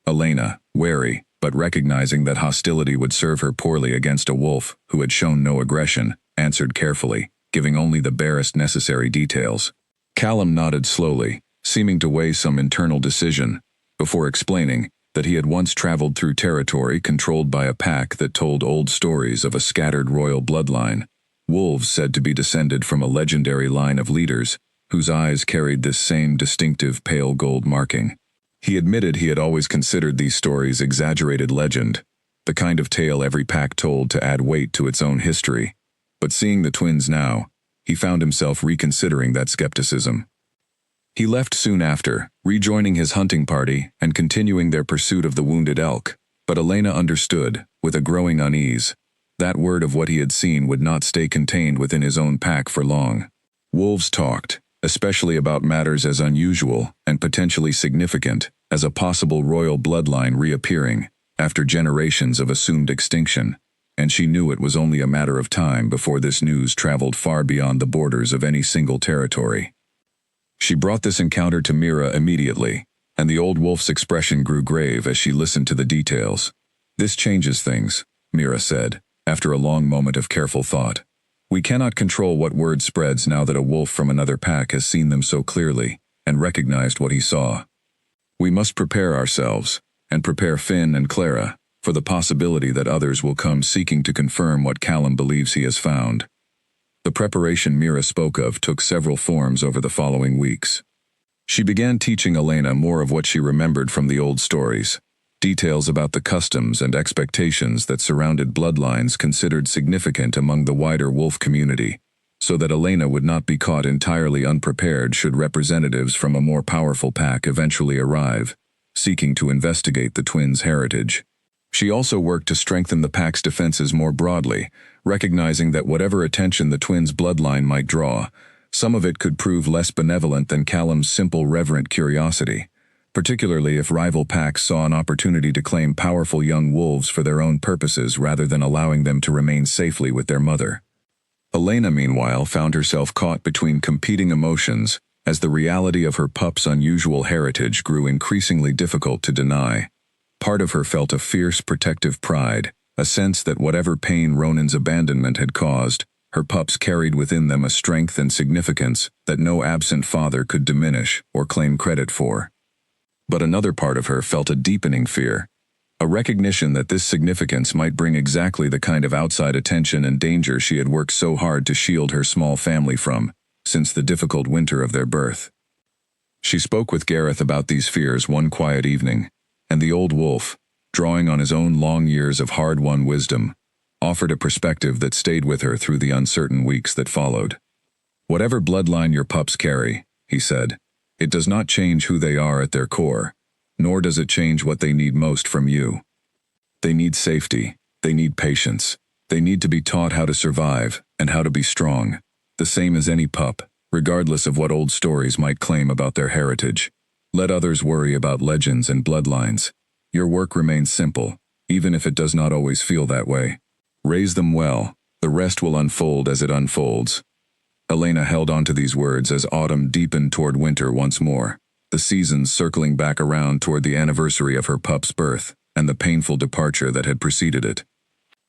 Elena, wary, but recognizing that hostility would serve her poorly against a wolf who had shown no aggression, answered carefully, giving only the barest necessary details. Callum nodded slowly, seeming to weigh some internal decision, before explaining that he had once traveled through territory controlled by a pack that told old stories of a scattered royal bloodline, wolves said to be descended from a legendary line of leaders whose eyes carried this same distinctive pale gold marking. He admitted he had always considered these stories exaggerated legend, the kind of tale every pack told to add weight to its own history, but seeing the twins now, he found himself reconsidering that skepticism. He left soon after, rejoining his hunting party and continuing their pursuit of the wounded elk, but Elena understood, with a growing unease, that word of what he had seen would not stay contained within his own pack for long. Wolves talked, especially about matters as unusual and potentially significant as a possible royal bloodline reappearing after generations of assumed extinction, and she knew it was only a matter of time before this news traveled far beyond the borders of any single territory. She brought this encounter to Mira immediately, and the old wolf's expression grew grave as she listened to the details. "This changes things," Mira said, after a long moment of careful thought. "We cannot control what word spreads now that a wolf from another pack has seen them so clearly and recognized what he saw. We must prepare ourselves, and prepare Finn and Clara, for the possibility that others will come seeking to confirm what Callum believes he has found." The preparation Mira spoke of took several forms over the following weeks. She began teaching Elena more of what she remembered from the old stories, details about the customs and expectations that surrounded bloodlines considered significant among the wider wolf community, so that Elena would not be caught entirely unprepared should representatives from a more powerful pack eventually arrive, seeking to investigate the twins' heritage. She also worked to strengthen the pack's defenses more broadly, recognizing that whatever attention the twins' bloodline might draw, some of it could prove less benevolent than Callum's simple reverent curiosity, particularly if rival packs saw an opportunity to claim powerful young wolves for their own purposes rather than allowing them to remain safely with their mother. Elena, meanwhile, found herself caught between competing emotions as the reality of her pup's unusual heritage grew increasingly difficult to deny. Part of her felt a fierce protective pride, a sense that whatever pain Ronan's abandonment had caused, her pups carried within them a strength and significance that no absent father could diminish or claim credit for. But another part of her felt a deepening fear, a recognition that this significance might bring exactly the kind of outside attention and danger she had worked so hard to shield her small family from, since the difficult winter of their birth. She spoke with Gareth about these fears one quiet evening, and the old wolf, drawing on his own long years of hard-won wisdom, offered a perspective that stayed with her through the uncertain weeks that followed. "Whatever bloodline your pups carry," he said, "it does not change who they are at their core, nor does it change what they need most from you. They need safety, they need patience, they need to be taught how to survive and how to be strong, the same as any pup, regardless of what old stories might claim about their heritage. Let others worry about legends and bloodlines. Your work remains simple, even if it does not always feel that way. Raise them well, the rest will unfold as it unfolds." Elena held on to these words as autumn deepened toward winter once more, the seasons circling back around toward the anniversary of her pup's birth and the painful departure that had preceded it.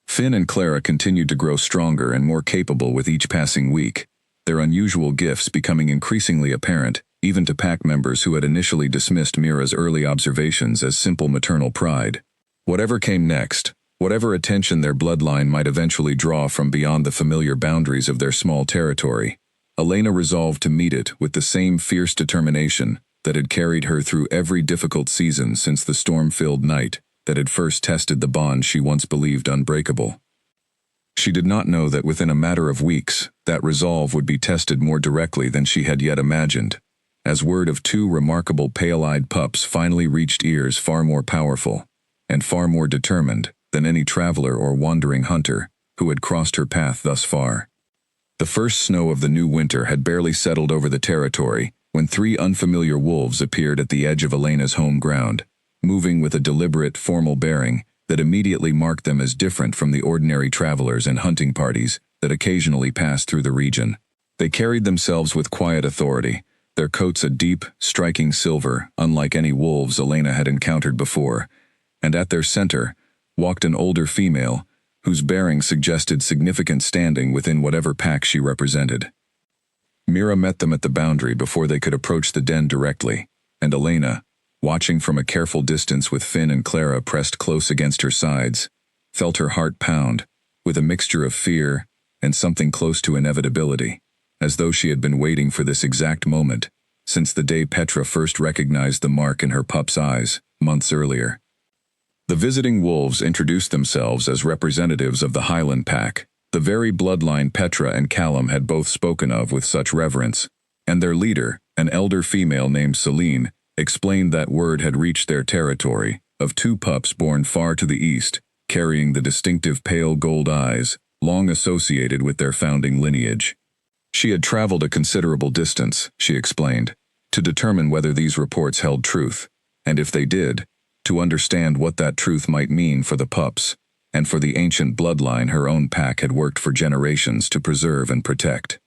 Finn and Clara continued to grow stronger and more capable with each passing week, their unusual gifts becoming increasingly apparent, even to pack members who had initially dismissed Mira's early observations as simple maternal pride. Whatever came next, whatever attention their bloodline might eventually draw from beyond the familiar boundaries of their small territory, Elena resolved to meet it with the same fierce determination that had carried her through every difficult season since the storm-filled night that had first tested the bond she once believed unbreakable. She did not know that within a matter of weeks, that resolve would be tested more directly than she had yet imagined, as word of two remarkable pale-eyed pups finally reached ears far more powerful and far more determined than any traveler or wandering hunter who had crossed her path thus far. The first snow of the new winter had barely settled over the territory when three unfamiliar wolves appeared at the edge of Elena's home ground, moving with a deliberate, formal bearing that immediately marked them as different from the ordinary travelers and hunting parties that occasionally passed through the region. They carried themselves with quiet authority, their coats a deep, striking silver, unlike any wolves Elena had encountered before, and at their center walked an older female whose bearing suggested significant standing within whatever pack she represented. Mira met them at the boundary before they could approach the den directly, and Elena, watching from a careful distance with Finn and Clara pressed close against her sides, felt her heart pound, with a mixture of fear and something close to inevitability, as though she had been waiting for this exact moment, since the day Petra first recognized the mark in her pup's eyes, months earlier. The visiting wolves introduced themselves as representatives of the Highland Pack, the very bloodline Petra and Callum had both spoken of with such reverence, and their leader, an elder female named Celine, explained that word had reached their territory, of two pups born far to the east, carrying the distinctive pale gold eyes, long associated with their founding lineage. She had traveled a considerable distance, she explained, to determine whether these reports held truth, and if they did, to understand what that truth might mean for the pups, and for the ancient bloodline her own pack had worked for generations to preserve and protect.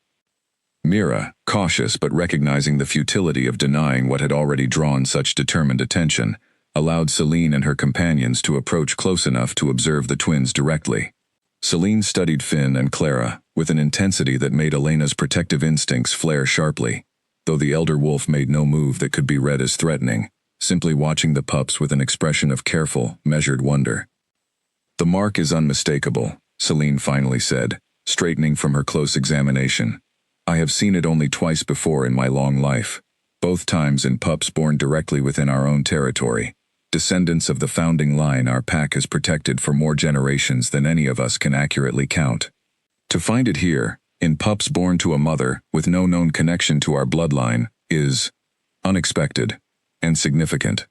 Mira, cautious but recognizing the futility of denying what had already drawn such determined attention, allowed Celine and her companions to approach close enough to observe the twins directly. Celine studied Finn and Clara with an intensity that made Elena's protective instincts flare sharply, though the elder wolf made no move that could be read as threatening, simply watching the pups with an expression of careful, measured wonder. "The mark is unmistakable," Celine finally said, straightening from her close examination. "I have seen it only twice before in my long life, both times in pups born directly within our own territory, descendants of the founding line our pack has protected for more generations than any of us can accurately count. To find it here, in pups born to a mother with no known connection to our bloodline, is unexpected and significant."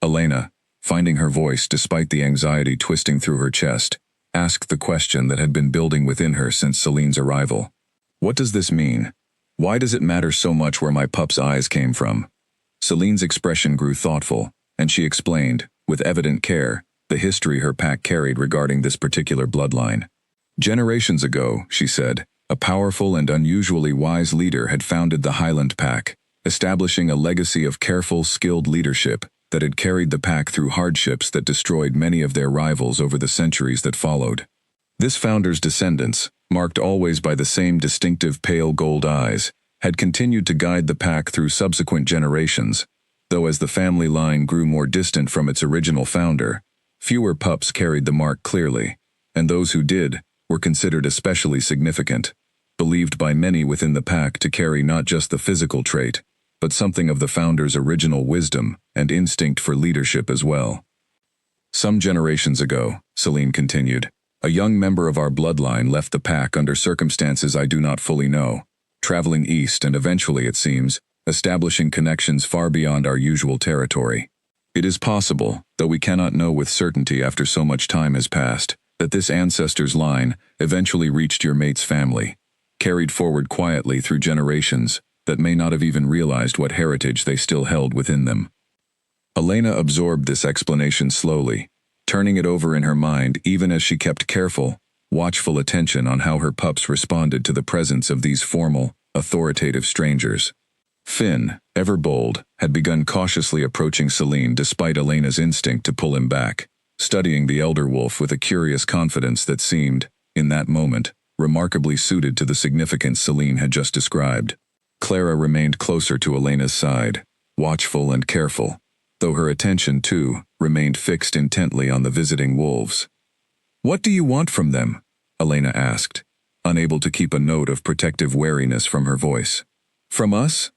Elena, finding her voice despite the anxiety twisting through her chest, asked the question that had been building within her since Celine's arrival. "What does this mean? Why does it matter so much where my pup's eyes came from?" Celine's expression grew thoughtful, and she explained, with evident care, the history her pack carried regarding this particular bloodline. "Generations ago," she said, "a powerful and unusually wise leader had founded the Highland Pack, establishing a legacy of careful, skilled leadership that had carried the pack through hardships that destroyed many of their rivals over the centuries that followed. This founder's descendants, marked always by the same distinctive pale gold eyes, had continued to guide the pack through subsequent generations, though as the family line grew more distant from its original founder, fewer pups carried the mark clearly, and those who did were considered especially significant, believed by many within the pack to carry not just the physical trait, but something of the founder's original wisdom and instinct for leadership as well. "Some generations ago," Celine continued, "a young member of our bloodline left the pack under circumstances I do not fully know, traveling east and eventually, it seems, establishing connections far beyond our usual territory. It is possible, though we cannot know with certainty after so much time has passed, that this ancestor's line eventually reached your mate's family, carried forward quietly through generations that may not have even realized what heritage they still held within them." Elena absorbed this explanation slowly, turning it over in her mind even as she kept careful, watchful attention on how her pups responded to the presence of these formal, authoritative strangers. Finn, ever bold, had begun cautiously approaching Celine despite Elena's instinct to pull him back, studying the elder wolf with a curious confidence that seemed, in that moment, remarkably suited to the significance Celine had just described. Clara remained closer to Elena's side, watchful and careful, though her attention, too, remained fixed intently on the visiting wolves. "What do you want from them?" Elena asked, unable to keep a note of protective wariness from her voice. "From us?"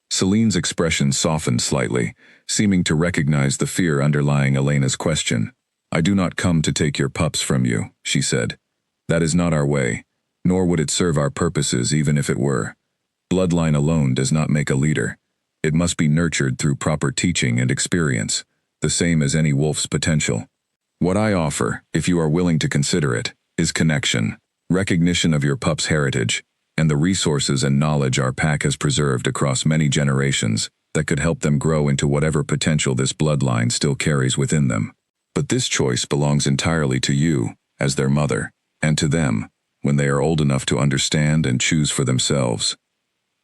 Celine's expression softened slightly, seeming to recognize the fear underlying Elena's question. "I do not come to take your pups from you," she said. "That is not our way, nor would it serve our purposes even if it were. Bloodline alone does not make a leader. It must be nurtured through proper teaching and experience, the same as any wolf's potential. What I offer, if you are willing to consider it, is connection, recognition of your pup's heritage, and the resources and knowledge our pack has preserved across many generations that could help them grow into whatever potential this bloodline still carries within them. But this choice belongs entirely to you, as their mother, and to them, when they are old enough to understand and choose for themselves."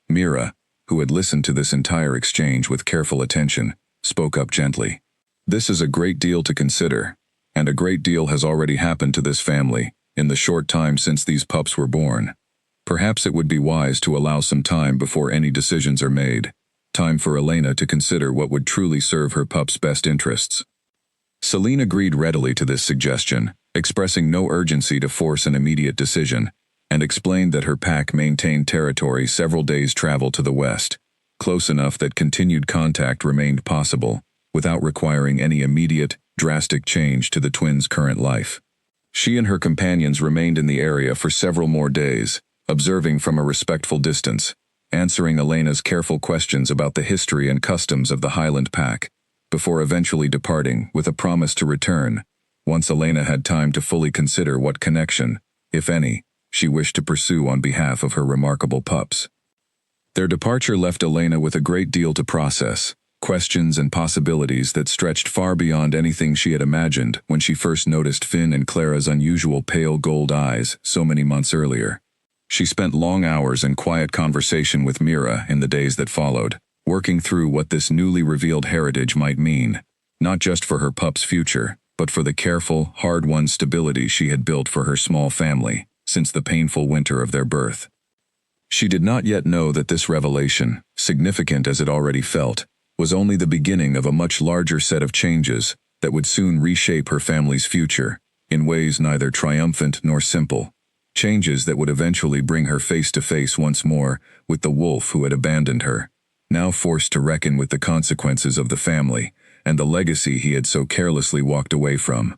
Mira, who had listened to this entire exchange with careful attention, spoke up gently. "This is a great deal to consider, and a great deal has already happened to this family in the short time since these pups were born. Perhaps it would be wise to allow some time before any decisions are made, time for Elena to consider what would truly serve her pup's best interests." Celine agreed readily to this suggestion, expressing no urgency to force an immediate decision, and explained that her pack maintained territory several days' travel to the west, close enough that continued contact remained possible, without requiring any immediate, drastic change to the twins' current life. She and her companions remained in the area for several more days, observing from a respectful distance, answering Elena's careful questions about the history and customs of the Highland Pack, before eventually departing with a promise to return, once Elena had time to fully consider what connection, if any, she wished to pursue on behalf of her remarkable pups. Their departure left Elena with a great deal to process, questions and possibilities that stretched far beyond anything she had imagined when she first noticed Finn and Clara's unusual pale gold eyes so many months earlier. She spent long hours in quiet conversation with Mira in the days that followed, working through what this newly revealed heritage might mean, not just for her pup's future, but for the careful, hard-won stability she had built for her small family since the painful winter of their birth. She did not yet know that this revelation, significant as it already felt, was only the beginning of a much larger set of changes that would soon reshape her family's future, in ways neither triumphant nor simple. Changes that would eventually bring her face to face once more with the wolf who had abandoned her, now forced to reckon with the consequences of the family and the legacy he had so carelessly walked away from.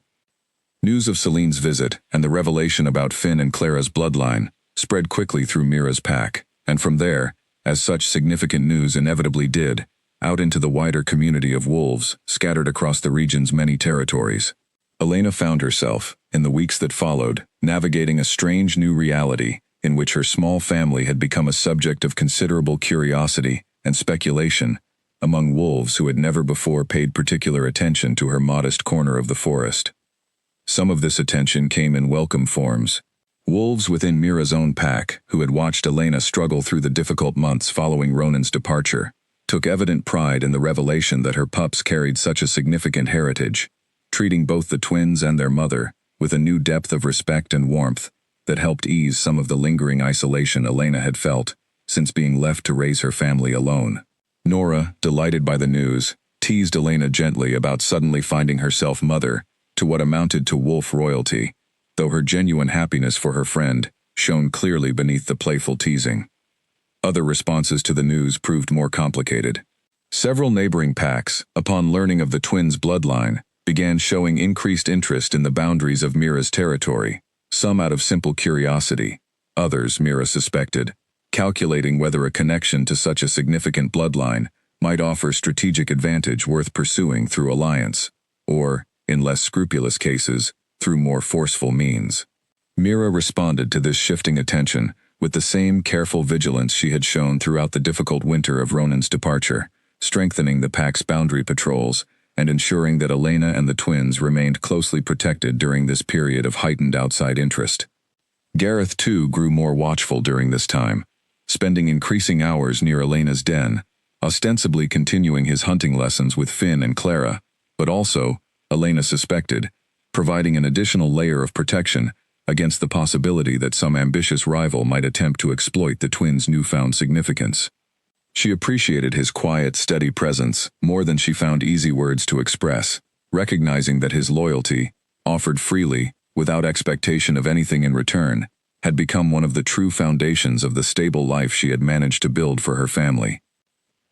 News of Celine's visit and the revelation about Finn and Clara's bloodline spread quickly through Mira's pack, and from there, as such significant news inevitably did, out into the wider community of wolves scattered across the region's many territories. Elena found herself, in the weeks that followed, navigating a strange new reality in which her small family had become a subject of considerable curiosity and speculation among wolves who had never before paid particular attention to her modest corner of the forest. Some of this attention came in welcome forms. Wolves within Mira's own pack, who had watched Elena struggle through the difficult months following Ronan's departure, took evident pride in the revelation that her pups carried such a significant heritage, treating both the twins and their mother with a new depth of respect and warmth that helped ease some of the lingering isolation Elena had felt since being left to raise her family alone. Nora, delighted by the news, teased Elena gently about suddenly finding herself mother to what amounted to wolf royalty, though her genuine happiness for her friend shone clearly beneath the playful teasing. Other responses to the news proved more complicated. Several neighboring packs, upon learning of the twins' bloodline, began showing increased interest in the boundaries of Mira's territory, some out of simple curiosity, others, Mira suspected, calculating whether a connection to such a significant bloodline might offer strategic advantage worth pursuing through alliance, or, in less scrupulous cases, through more forceful means. Mira responded to this shifting attention with the same careful vigilance she had shown throughout the difficult winter of Ronan's departure, strengthening the pack's boundary patrols and ensuring that Elena and the twins remained closely protected during this period of heightened outside interest. Gareth, too, grew more watchful during this time, spending increasing hours near Elena's den, ostensibly continuing his hunting lessons with Finn and Clara, but also, Elena suspected, providing an additional layer of protection against the possibility that some ambitious rival might attempt to exploit the twins' newfound significance. She appreciated his quiet, steady presence more than she found easy words to express, recognizing that his loyalty, offered freely, without expectation of anything in return, had become one of the true foundations of the stable life she had managed to build for her family.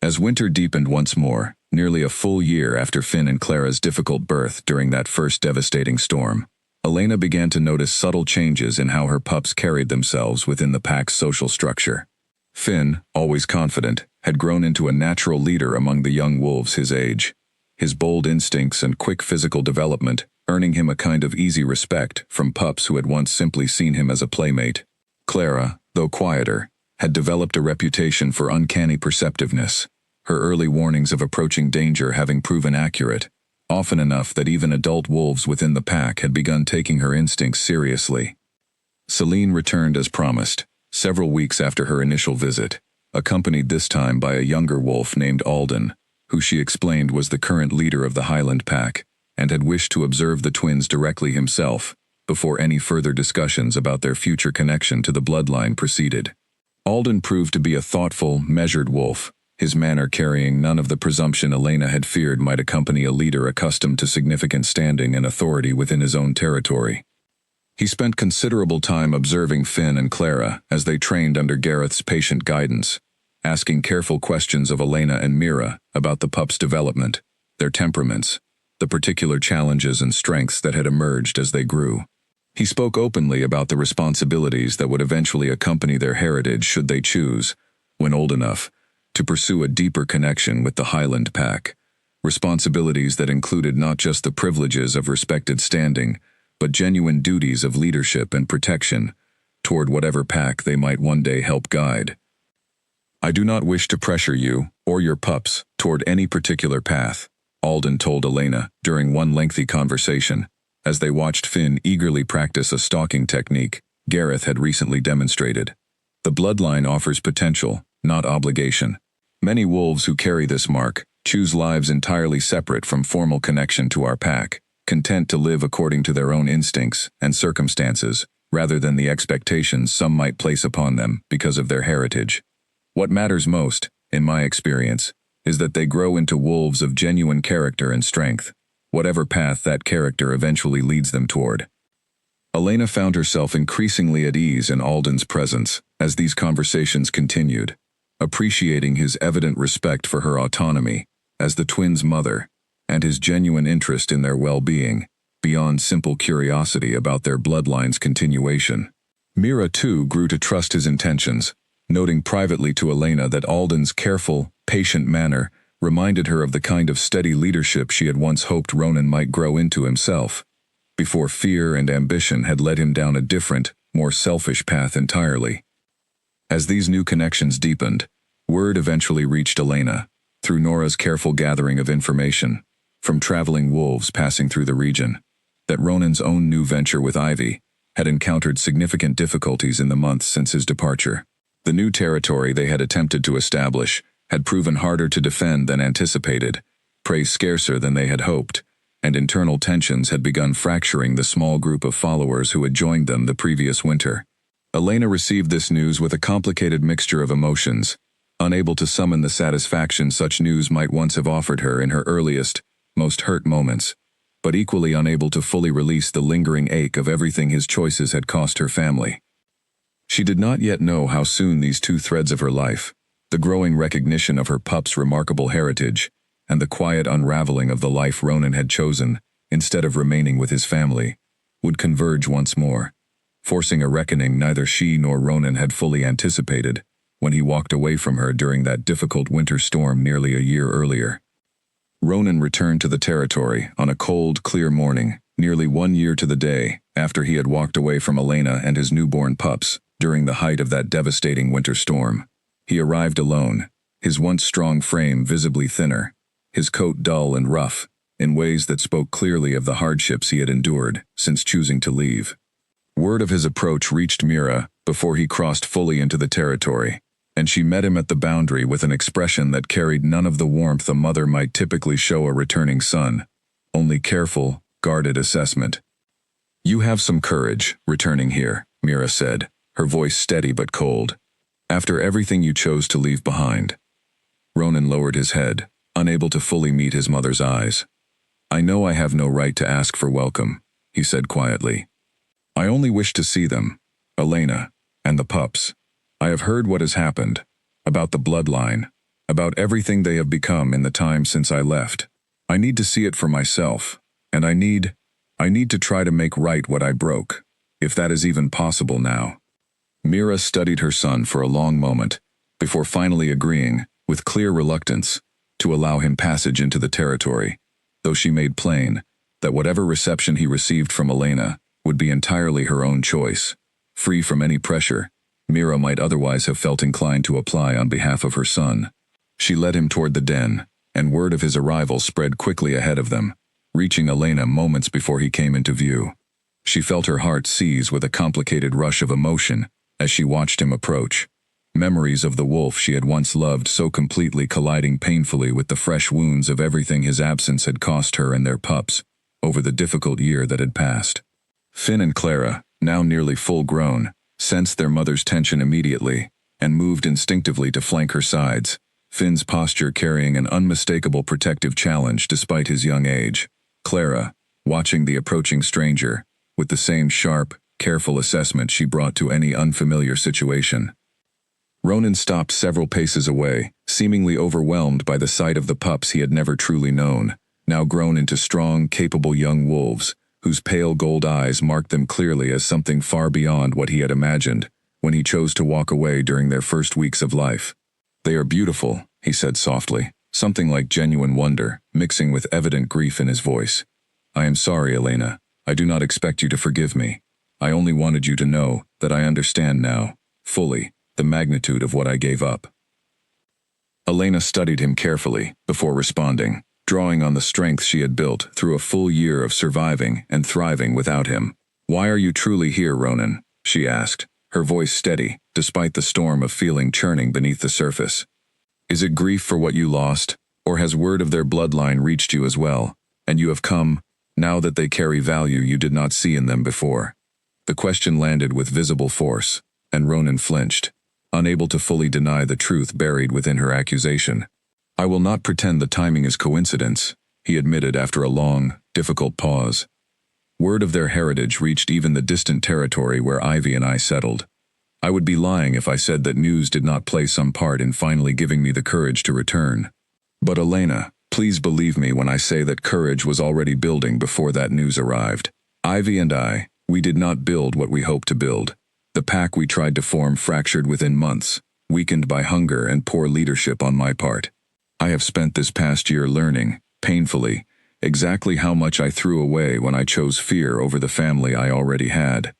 As winter deepened once more, nearly a full year after Finn and Clara's difficult birth during that first devastating storm, Elena began to notice subtle changes in how her pups carried themselves within the pack's social structure. Finn, always confident, had grown into a natural leader among the young wolves his age, his bold instincts and quick physical development earning him a kind of easy respect from pups who had once simply seen him as a playmate. Clara, though quieter, had developed a reputation for uncanny perceptiveness, her early warnings of approaching danger having proven accurate, often enough that even adult wolves within the pack had begun taking her instincts seriously. Celine returned as promised, several weeks after her initial visit, accompanied this time by a younger wolf named Alden, who she explained was the current leader of the Highland pack, and had wished to observe the twins directly himself, before any further discussions about their future connection to the bloodline proceeded. Alden proved to be a thoughtful, measured wolf, his manner carrying none of the presumption Elena had feared might accompany a leader accustomed to significant standing and authority within his own territory. He spent considerable time observing Finn and Clara as they trained under Gareth's patient guidance, asking careful questions of Elena and Mira about the pups' development, their temperaments, the particular challenges and strengths that had emerged as they grew. He spoke openly about the responsibilities that would eventually accompany their heritage should they choose, when old enough, to pursue a deeper connection with the Highland pack, responsibilities that included not just the privileges of respected standing, but genuine duties of leadership and protection, toward whatever pack they might one day help guide. I do not wish to pressure you, or your pups, toward any particular path, Alden told Elena during one lengthy conversation, as they watched Finn eagerly practice a stalking technique Gareth had recently demonstrated. The bloodline offers potential, not obligation. Many wolves who carry this mark choose lives entirely separate from formal connection to our pack, content to live according to their own instincts and circumstances, rather than the expectations some might place upon them because of their heritage. What matters most, in my experience, is that they grow into wolves of genuine character and strength, whatever path that character eventually leads them toward. Elena found herself increasingly at ease in Alden's presence as these conversations continued, appreciating his evident respect for her autonomy as the twins' mother, and his genuine interest in their well-being, beyond simple curiosity about their bloodline's continuation. Mira, too, grew to trust his intentions, noting privately to Elena that Alden's careful, patient manner reminded her of the kind of steady leadership she had once hoped Ronan might grow into himself, before fear and ambition had led him down a different, more selfish path entirely. As these new connections deepened, word eventually reached Elena, through Nora's careful gathering of information, from traveling wolves passing through the region, that Ronan's own new venture with Ivy had encountered significant difficulties in the months since his departure. The new territory they had attempted to establish had proven harder to defend than anticipated, prey scarcer than they had hoped, and internal tensions had begun fracturing the small group of followers who had joined them the previous winter. Elena received this news with a complicated mixture of emotions, unable to summon the satisfaction such news might once have offered her in her earliest, most hurt moments, but equally unable to fully release the lingering ache of everything his choices had cost her family. She did not yet know how soon these two threads of her life, the growing recognition of her pup's remarkable heritage, and the quiet unraveling of the life Ronan had chosen, instead of remaining with his family, would converge once more, forcing a reckoning neither she nor Ronan had fully anticipated when he walked away from her during that difficult winter storm nearly a year earlier. Ronan returned to the territory on a cold, clear morning, nearly 1 year to the day after he had walked away from Elena and his newborn pups during the height of that devastating winter storm. He arrived alone, his once strong frame visibly thinner, his coat dull and rough, in ways that spoke clearly of the hardships he had endured since choosing to leave. Word of his approach reached Mira before he crossed fully into the territory, and she met him at the boundary with an expression that carried none of the warmth a mother might typically show a returning son, only careful, guarded assessment. "You have some courage, returning here," Mira said, her voice steady but cold. "After everything you chose to leave behind." Ronan lowered his head, unable to fully meet his mother's eyes. "I know I have no right to ask for welcome," he said quietly. "I only wish to see them, Elena, and the pups. I have heard what has happened, about the bloodline, about everything they have become in the time since I left. I need to see it for myself, and I need to try to make right what I broke, if that is even possible now." Mira studied her son for a long moment, before finally agreeing, with clear reluctance, to allow him passage into the territory, though she made plain that whatever reception he received from Elena would be entirely her own choice, free from any pressure Mira might otherwise have felt inclined to apply on behalf of her son. She led him toward the den, and word of his arrival spread quickly ahead of them, reaching Elena moments before he came into view. She felt her heart seize with a complicated rush of emotion as she watched him approach, memories of the wolf she had once loved so completely colliding painfully with the fresh wounds of everything his absence had cost her and their pups over the difficult year that had passed. Finn and Clara, now nearly full-grown, sensed their mother's tension immediately and moved instinctively to flank her sides, Finn's posture carrying an unmistakable protective challenge despite his young age. Clara, watching the approaching stranger, with the same sharp, careful assessment she brought to any unfamiliar situation. Ronan stopped several paces away, seemingly overwhelmed by the sight of the pups he had never truly known, now grown into strong, capable young wolves, whose pale gold eyes marked them clearly as something far beyond what he had imagined when he chose to walk away during their first weeks of life. "They are beautiful," he said softly, something like genuine wonder, mixing with evident grief in his voice. "I am sorry, Elena. I do not expect you to forgive me. I only wanted you to know that I understand now, fully, the magnitude of what I gave up. Elena studied him carefully before responding, drawing on the strength she had built through a full year of surviving and thriving without him. "Why are you truly here, Ronan?" she asked, her voice steady, despite the storm of feeling churning beneath the surface. "Is it grief for what you lost, or has word of their bloodline reached you as well, and you have come, now that they carry value you did not see in them before?" The question landed with visible force, and Ronan flinched, unable to fully deny the truth buried within her accusation. "I will not pretend the timing is coincidence," he admitted after a long, difficult pause. "Word of their heritage reached even the distant territory where Ivy and I settled. I would be lying if I said that news did not play some part in finally giving me the courage to return. But Elena, please believe me when I say that courage was already building before that news arrived. Ivy and I, we did not build what we hoped to build. The pack we tried to form fractured within months, weakened by hunger and poor leadership on my part. I have spent this past year learning, painfully, exactly how much I threw away when I chose fear over the family I already had."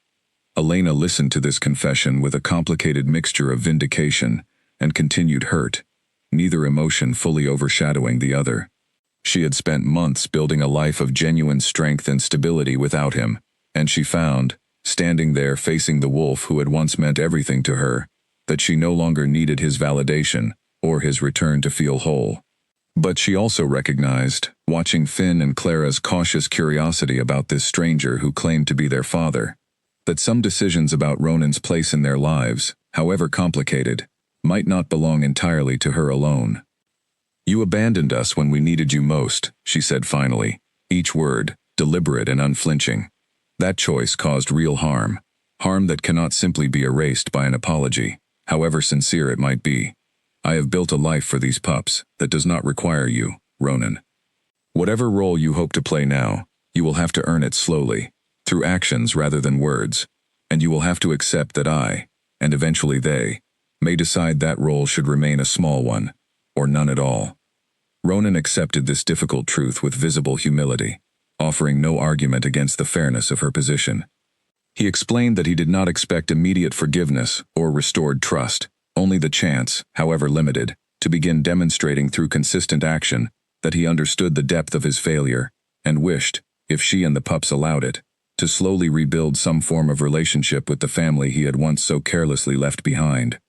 Elena listened to this confession with a complicated mixture of vindication and continued hurt, neither emotion fully overshadowing the other. She had spent months building a life of genuine strength and stability without him, and she found, standing there facing the wolf who had once meant everything to her, that she no longer needed his validation or his return to feel whole. But she also recognized, watching Finn and Clara's cautious curiosity about this stranger who claimed to be their father, that some decisions about Ronan's place in their lives, however complicated, might not belong entirely to her alone. "You abandoned us when we needed you most," she said finally, each word deliberate and unflinching. "That choice caused real harm, harm that cannot simply be erased by an apology, however sincere it might be. I have built a life for these pups that does not require you, Ronan. Whatever role you hope to play now, you will have to earn it slowly, through actions rather than words, and you will have to accept that I, and eventually they, may decide that role should remain a small one, or none at all." Ronan accepted this difficult truth with visible humility, offering no argument against the fairness of her position. He explained that he did not expect immediate forgiveness or restored trust, only the chance, however limited, to begin demonstrating through consistent action that he understood the depth of his failure, and wished, if she and the pups allowed it, to slowly rebuild some form of relationship with the family he had once so carelessly left behind.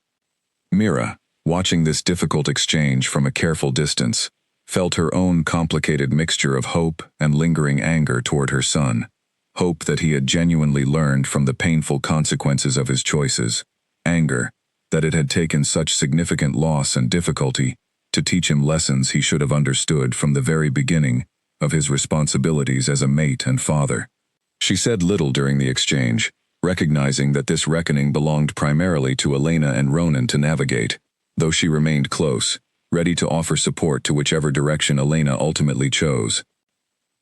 Mira, watching this difficult exchange from a careful distance, felt her own complicated mixture of hope and lingering anger toward her son. Hope that he had genuinely learned from the painful consequences of his choices. Anger that it had taken such significant loss and difficulty to teach him lessons he should have understood from the very beginning of his responsibilities as a mate and father. She said little during the exchange, recognizing that this reckoning belonged primarily to Elena and Ronan to navigate, though she remained close, ready to offer support to whichever direction Elena ultimately chose.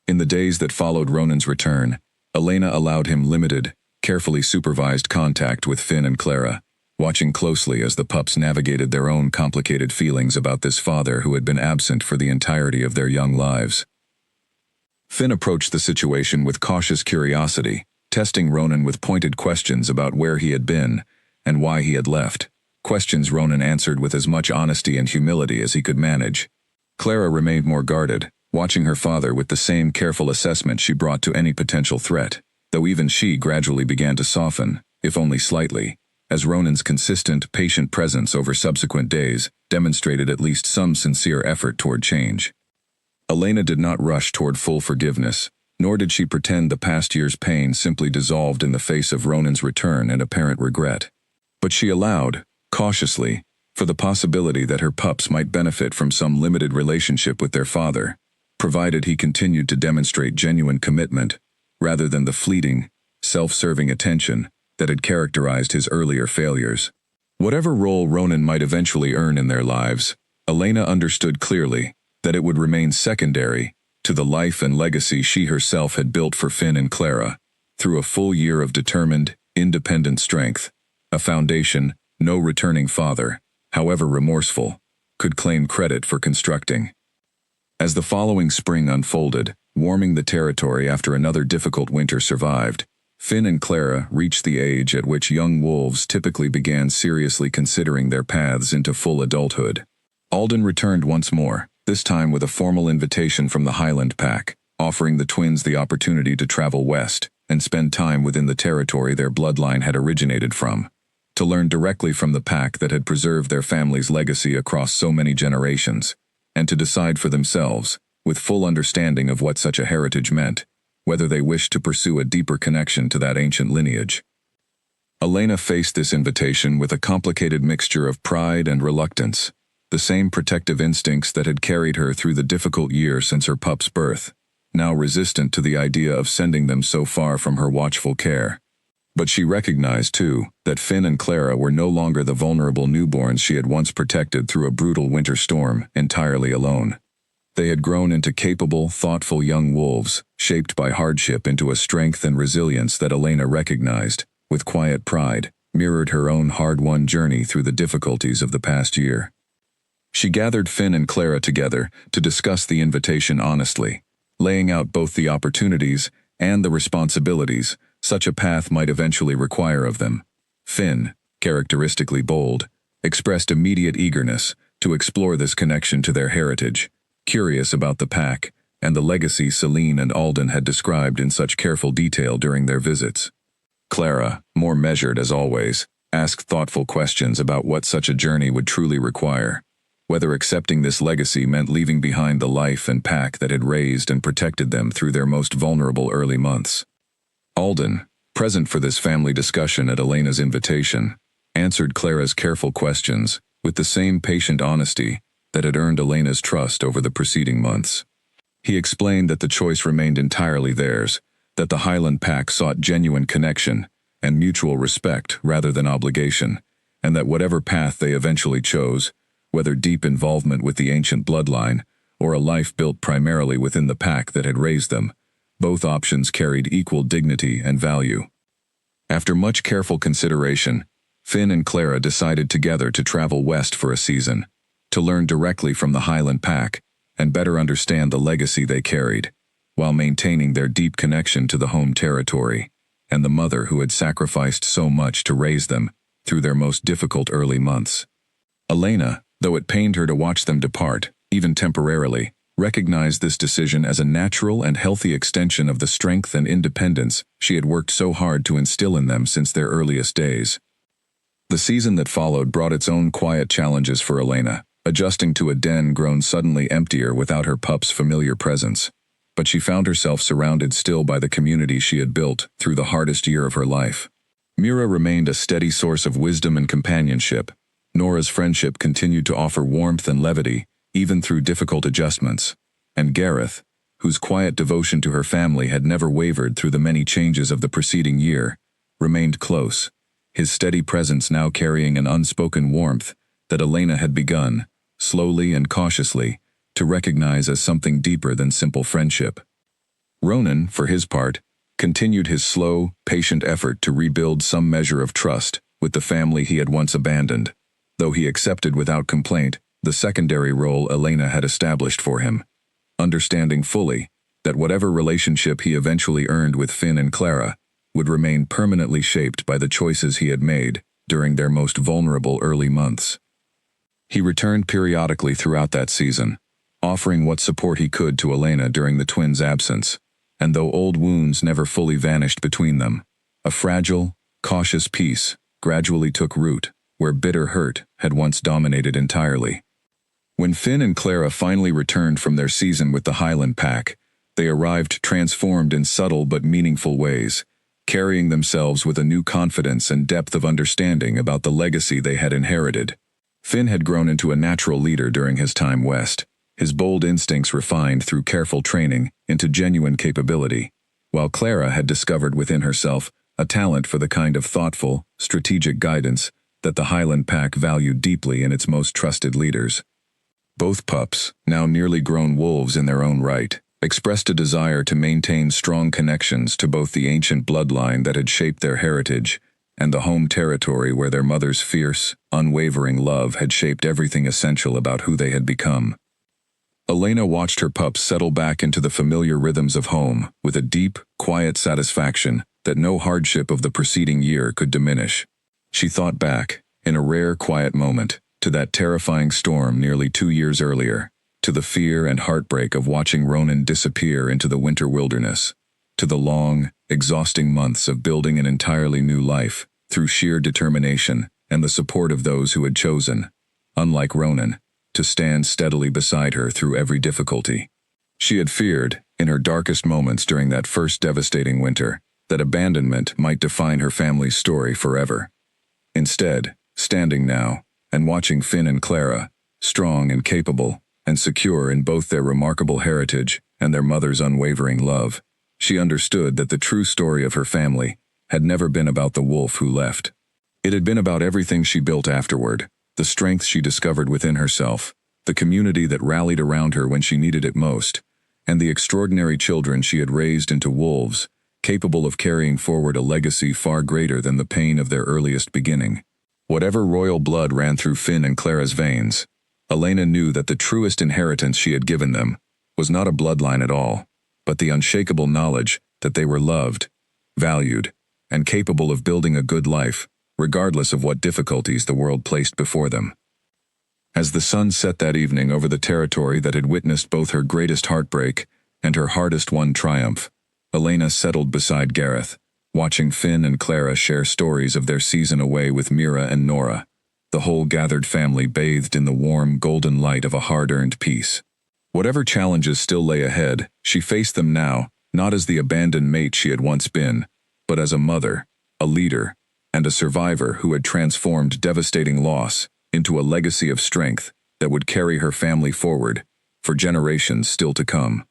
In the days that followed Ronan's return, Elena allowed him limited, carefully supervised contact with Finn and Clara, watching closely as the pups navigated their own complicated feelings about this father who had been absent for the entirety of their young lives. Finn approached the situation with cautious curiosity, testing Ronan with pointed questions about where he had been and why he had left, questions Ronan answered with as much honesty and humility as he could manage. Clara remained more guarded, watching her father with the same careful assessment she brought to any potential threat, though even she gradually began to soften, if only slightly, as Ronan's consistent, patient presence over subsequent days demonstrated at least some sincere effort toward change. Elena did not rush toward full forgiveness, nor did she pretend the past year's pain simply dissolved in the face of Ronan's return and apparent regret. But she allowed, cautiously, for the possibility that her pups might benefit from some limited relationship with their father, provided he continued to demonstrate genuine commitment, rather than the fleeting, self-serving attention that had characterized his earlier failures. Whatever role Ronan might eventually earn in their lives, Elena understood clearly that it would remain secondary to the life and legacy she herself had built for Finn and Clara, through a full year of determined, independent strength, a foundation no returning father, however remorseful, could claim credit for constructing. As the following spring unfolded, warming the territory after another difficult winter survived, Finn and Clara reached the age at which young wolves typically began seriously considering their paths into full adulthood. Alden returned once more, this time with a formal invitation from the Highland Pack, offering the twins the opportunity to travel west and spend time within the territory their bloodline had originated from, to learn directly from the pack that had preserved their family's legacy across so many generations, and to decide for themselves, with full understanding of what such a heritage meant, whether they wished to pursue a deeper connection to that ancient lineage. Elena faced this invitation with a complicated mixture of pride and reluctance, the same protective instincts that had carried her through the difficult year since her pup's birth, now resistant to the idea of sending them so far from her watchful care. But she recognized, too, that Finn and Clara were no longer the vulnerable newborns she had once protected through a brutal winter storm, entirely alone. They had grown into capable, thoughtful young wolves, shaped by hardship into a strength and resilience that Elena recognized, with quiet pride, mirrored her own hard-won journey through the difficulties of the past year. She gathered Finn and Clara together to discuss the invitation honestly, laying out both the opportunities and the responsibilities such a path might eventually require of them. Finn, characteristically bold, expressed immediate eagerness to explore this connection to their heritage, curious about the pack and the legacy Celine and Alden had described in such careful detail during their visits. Clara, more measured as always, asked thoughtful questions about what such a journey would truly require, whether accepting this legacy meant leaving behind the life and pack that had raised and protected them through their most vulnerable early months. Alden, present for this family discussion at Elena's invitation, answered Clara's careful questions with the same patient honesty that had earned Elena's trust over the preceding months. He explained that the choice remained entirely theirs, that the Highland Pack sought genuine connection and mutual respect rather than obligation, and that whatever path they eventually chose, whether deep involvement with the ancient bloodline or a life built primarily within the pack that had raised them, both options carried equal dignity and value. After much careful consideration, Finn and Clara decided together to travel west for a season, to learn directly from the Highland Pack and better understand the legacy they carried, while maintaining their deep connection to the home territory and the mother who had sacrificed so much to raise them through their most difficult early months. Elena, though it pained her to watch them depart, even temporarily, recognized this decision as a natural and healthy extension of the strength and independence she had worked so hard to instill in them since their earliest days. The season that followed brought its own quiet challenges for Elena, adjusting to a den grown suddenly emptier without her pup's familiar presence. But she found herself surrounded still by the community she had built through the hardest year of her life. Mira remained a steady source of wisdom and companionship. Nora's friendship continued to offer warmth and levity, even through difficult adjustments. And Gareth, whose quiet devotion to her family had never wavered through the many changes of the preceding year, remained close, his steady presence now carrying an unspoken warmth that Elena had begun, slowly and cautiously, to recognize as something deeper than simple friendship. Ronan, for his part, continued his slow, patient effort to rebuild some measure of trust with the family he had once abandoned, though he accepted without complaint the secondary role Elena had established for him, understanding fully that whatever relationship he eventually earned with Finn and Clara would remain permanently shaped by the choices he had made during their most vulnerable early months. He returned periodically throughout that season, offering what support he could to Elena during the twins' absence, and though old wounds never fully vanished between them, a fragile, cautious peace gradually took root where bitter hurt had once dominated entirely. When Finn and Clara finally returned from their season with the Highland Pack, they arrived transformed in subtle but meaningful ways, carrying themselves with a new confidence and depth of understanding about the legacy they had inherited. Finn had grown into a natural leader during his time west, his bold instincts refined through careful training into genuine capability, while Clara had discovered within herself a talent for the kind of thoughtful, strategic guidance that the Highland Pack valued deeply in its most trusted leaders. Both pups, now nearly grown wolves in their own right, expressed a desire to maintain strong connections to both the ancient bloodline that had shaped their heritage and the home territory where their mother's fierce, unwavering love had shaped everything essential about who they had become. Elena watched her pups settle back into the familiar rhythms of home with a deep, quiet satisfaction that no hardship of the preceding year could diminish. She thought back, in a rare quiet moment, to that terrifying storm nearly 2 years earlier, to the fear and heartbreak of watching Ronan disappear into the winter wilderness, to the long, exhausting months of building an entirely new life through sheer determination and the support of those who had chosen, unlike Ronan, to stand steadily beside her through every difficulty. She had feared, in her darkest moments during that first devastating winter, that abandonment might define her family's story forever. Instead, standing now, and watching Finn and Clara, strong and capable, and secure in both their remarkable heritage and their mother's unwavering love, she understood that the true story of her family had never been about the wolf who left. It had been about everything she built afterward, the strength she discovered within herself, the community that rallied around her when she needed it most, and the extraordinary children she had raised into wolves, capable of carrying forward a legacy far greater than the pain of their earliest beginning. Whatever royal blood ran through Finn and Clara's veins, Elena knew that the truest inheritance she had given them was not a bloodline at all, but the unshakable knowledge that they were loved, valued, and capable of building a good life, regardless of what difficulties the world placed before them. As the sun set that evening over the territory that had witnessed both her greatest heartbreak and her hardest-won triumph, Elena settled beside Gareth, watching Finn and Clara share stories of their season away with Mira and Nora, the whole gathered family bathed in the warm, golden light of a hard-earned peace. Whatever challenges still lay ahead, she faced them now, not as the abandoned mate she had once been, but as a mother, a leader, and a survivor who had transformed devastating loss into a legacy of strength that would carry her family forward for generations still to come.